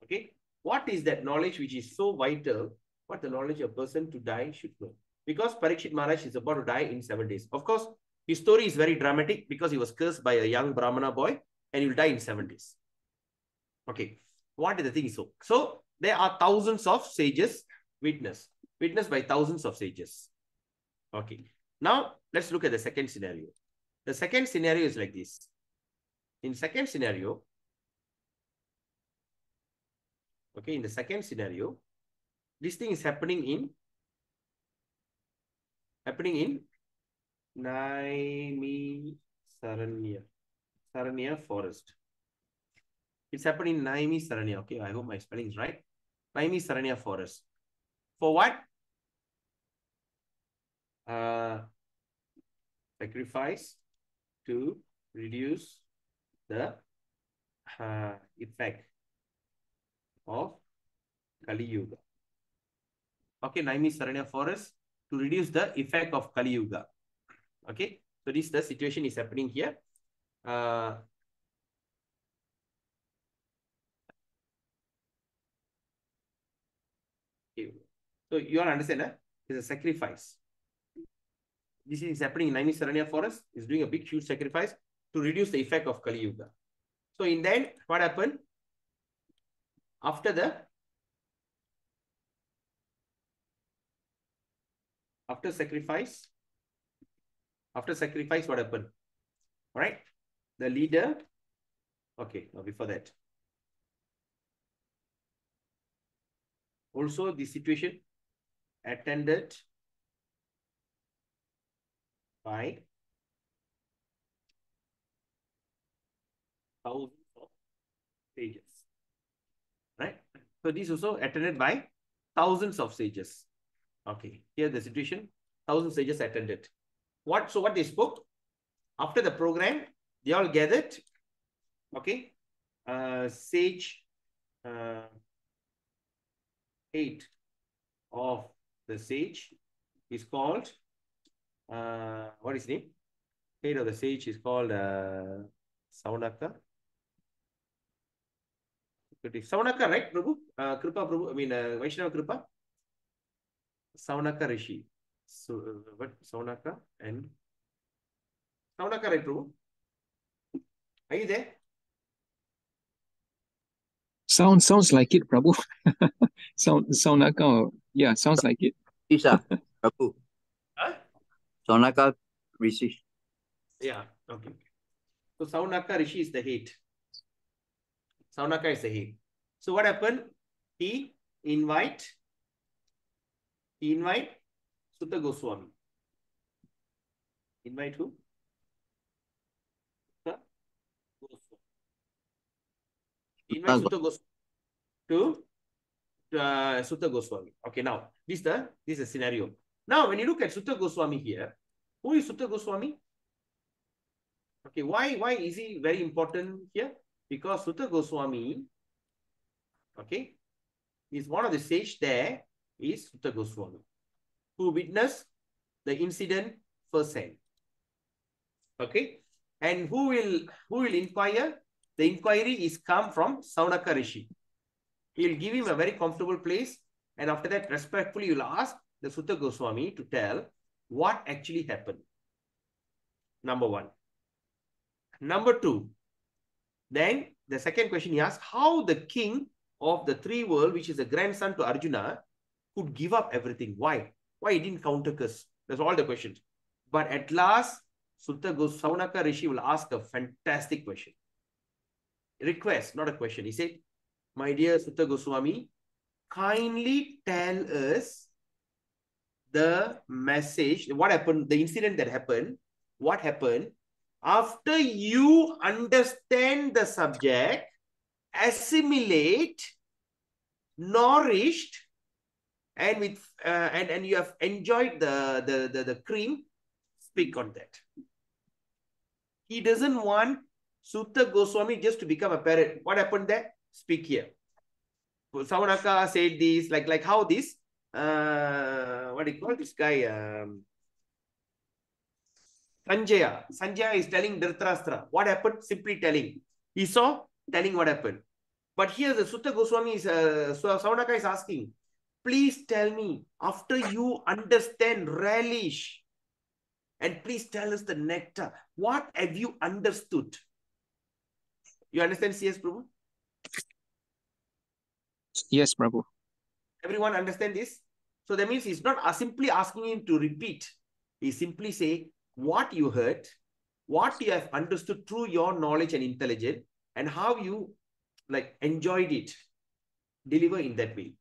Okay. What is that knowledge which is so vital? What the knowledge a person to die should know? Because Parikshit Maharaj is about to die in 7 days. Of course, his story is very dramatic because he was cursed by a young Brahmana boy and he will die in 7 days. Okay. What is the thing? So there are thousands of sages witnessed by thousands of sages. Okay. Now let's look at the second scenario. The second scenario is like this. In second scenario, okay, in the second scenario, this thing is happening in Naimi Saranya forest. It's happening in Naimi Saranya. Okay, I hope my spelling is right. Naimi Saranya forest. For what? Sacrifice to reduce the effect of Kali Yuga. Okay, Naimi Saranya forest to reduce the effect of Kali Yuga. Okay, so this the situation is happening here. Okay. So you all understand, it's a sacrifice. This is happening in Naimi Saranya forest. Is doing a big huge sacrifice to reduce the effect of Kali Yuga. So in the end, what happened? After sacrifice, what happened? All right. The leader. Okay, now before that. Also, the situation attended by thousands of sages. Right? So this also attended by thousands of sages. Okay, here the situation, thousands of sages attended. So what they spoke? After the program, they all gathered. Okay. Sage 8 of the sage is called, what is his name? 8 of the sage is called Saunaka. Saunaka, right, Prabhu? Kripa, Prabhu, I mean, Vaishnava Kripa. Saunaka Rishi. So, what? Saunaka and Saunaka, right, Prabhu? Are you there? Sounds like it, Prabhu. Saunaka, yeah, sounds like it. Isa, Prabhu. Huh? Saunaka Rishi. Yeah, okay. So Saunaka Rishi is the head. Saunaka is the head. So what happened? He invite Sutta Goswami. Invite who? Sutta Goswami. Invite Sutta Goswami to Sutta Goswami. Okay, now this is a scenario. Now, when you look at Sutta Goswami here, who is Sutta Goswami? Okay, why is he very important here? Because Sutta Goswami, okay, is one of the sage there is Sutta Goswami, who witnessed the incident firsthand. Okay, and who will inquire? The inquiry is come from Saunaka Rishi. He will give him a very comfortable place, and after that, respectfully, you will ask the Sutta Goswami to tell what actually happened. Number one. Number two, then the second question he asked, how the king of the three worlds, which is a grandson to Arjuna, could give up everything. Why? Why he didn't counter curse? That's all the questions. But at last, Saunaka Rishi will ask a fantastic question. Request, not a question. He said, my dear Sutta Goswami, kindly tell us the message, what happened, the incident that happened, what happened, after you understand the subject, assimilate, nourished, and with and you have enjoyed the cream, speak on that. He doesn't want Sutta Goswami just to become a parrot. What happened there? Speak here. Savanaka said this, like how this, what do you call this guy? Sanjaya. Sanjaya is telling Dhritarashtra. What happened? Simply telling. He saw, telling what happened. But here the Sutta Goswami is, Savanaka is asking, please tell me, after you understand, relish, and please tell us the nectar. What have you understood? You understand, CS Prabhu? Yes, Prabhu. Everyone understand this? So that means he's not simply asking him to repeat. He simply say what you heard, what you have understood through your knowledge and intelligence, and how you like enjoyed it. Deliver in that way.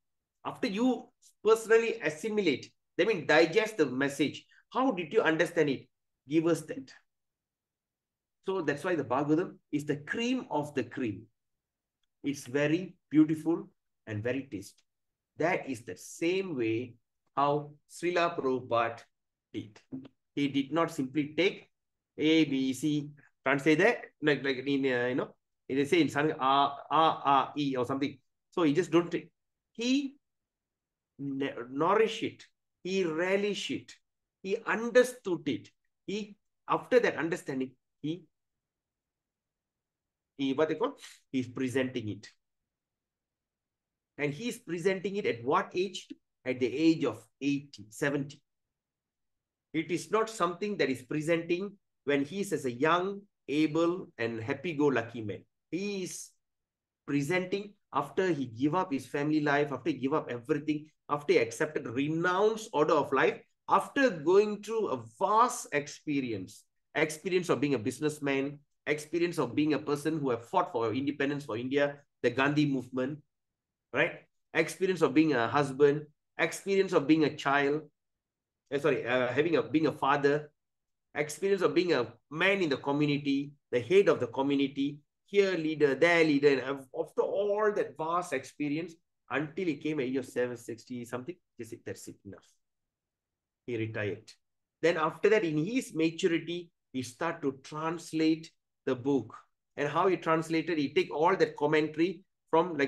After you personally assimilate, that means digest the message. How did you understand it? Give us that. So that's why the Bhagavatam is the cream of the cream. It's very beautiful and very tasty. That is the same way how Srila Prabhupada did. He did not simply take A, B, C, translate that, like in, they say in something, E or something. So he just don't take. He nourish it. He relish it. He understood it. He, after that understanding, he what they call? He's presenting it. And he's presenting it at what age? At the age of 80, 70. It is not something that is presenting when he's as a young, able, and happy-go-lucky man. He is presenting after he gave up his family life, after he gave up everything, after he accepted renounced order of life, after going through a vast experience of being a businessman, experience of being a person who have fought for independence for India, the Gandhi movement, right? Experience of being a husband, experience of being a child, being a father, experience of being a man in the community, the head of the community, here leader, there leader, and after all that vast experience, until he came at age of 760 something, he said, that's it, enough. He retired. Then after that, in his maturity, he started to translate the book. And how he translated, he take all that commentary from what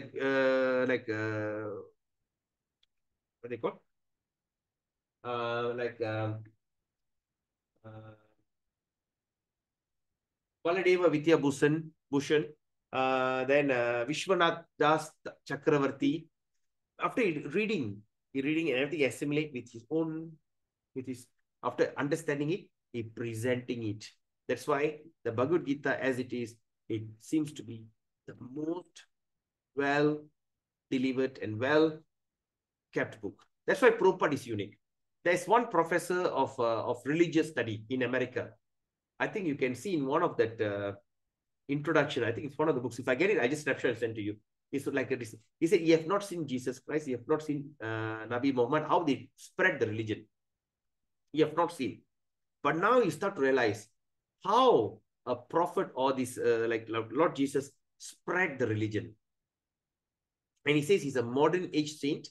they call? Baladeva Vidya Bhushan, then Vishwanath Das Chakravarti. After reading and everything assimilate with his own, after understanding it, he presenting it. That's why the Bhagavad Gita as it is, it seems to be the most well delivered and well kept book. That's why Prabhupada is unique. There's one professor of religious study in America. I think you can see in one of that introduction. I think it's one of the books. If I get it, I just snapshot and send to you. It's like he said, you have not seen Jesus Christ, you have not seen Nabi Muhammad, how they spread the religion. You have not seen. But now you start to realize how a prophet or this like Lord Jesus spread the religion. And he says he's a modern age saint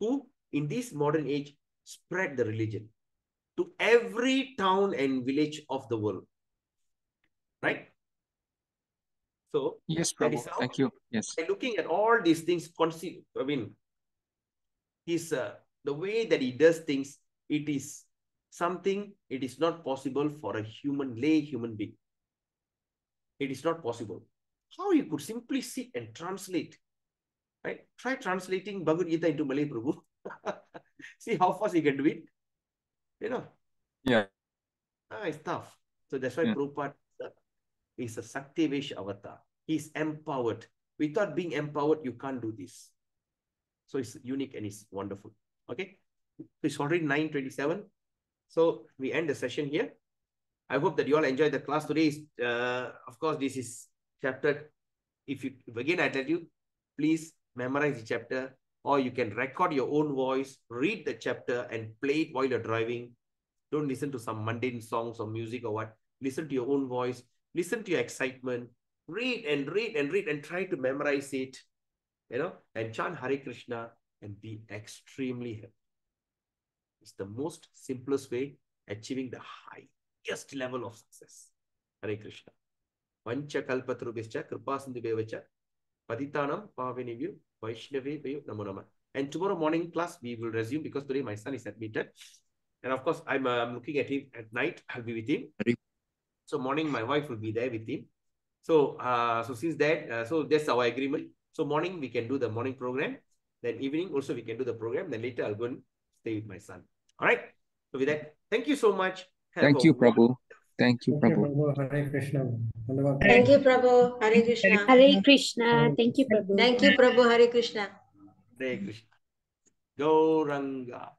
who in this modern age spread the religion to every town and village of the world. Right? So yes, that Prabhu. is how, Thank you. Yes. by looking at all these things, I mean, he's the way that he does things, it is something, it is not possible for a lay human being. It is not possible. How you could simply sit and translate, right? Try translating Bhagavad Gita into Malay, Prabhu. See how fast you can do it. You know? Yeah. It's tough. So that's why Prabhupada is a Saktivesh avatar. He's empowered. Without being empowered, you can't do this. So it's unique and it's wonderful. Okay? It's already 9:27. So we end the session here. I hope that you all enjoyed the class today. Of course, this is chapter. If again, I tell you, please memorize the chapter. or you can record your own voice, read the chapter and play it while you're driving. Don't listen to some mundane songs or music or what. Listen to your own voice. Listen to your excitement. Read and read and read and try to memorize it, and chant Hare Krishna and be extremely happy. It's the most simplest way achieving the highest level of success. Hare Krishna. Pancha kalpatrubhischa kripasindhubevacha paditanam pavinivyu vaishnavevayu namo namah. And tomorrow morning class we will resume because today my son is admitted. And of course, I'm looking at him at night. I'll be with him. So morning, my wife will be there with him. So, since that, so that's our agreement. So morning, we can do the morning program. Then evening, also we can do the program. Then later, I'll go and stay with my son. All right. So with that, thank you so much. Thank you, Prabhu. Thank you, Prabhu. Hare Krishna. Thank you, Prabhu. Hare Krishna. Hare Krishna. Thank you, Prabhu. Thank you, Prabhu. Hare Krishna. Hare Krishna. Gauranga.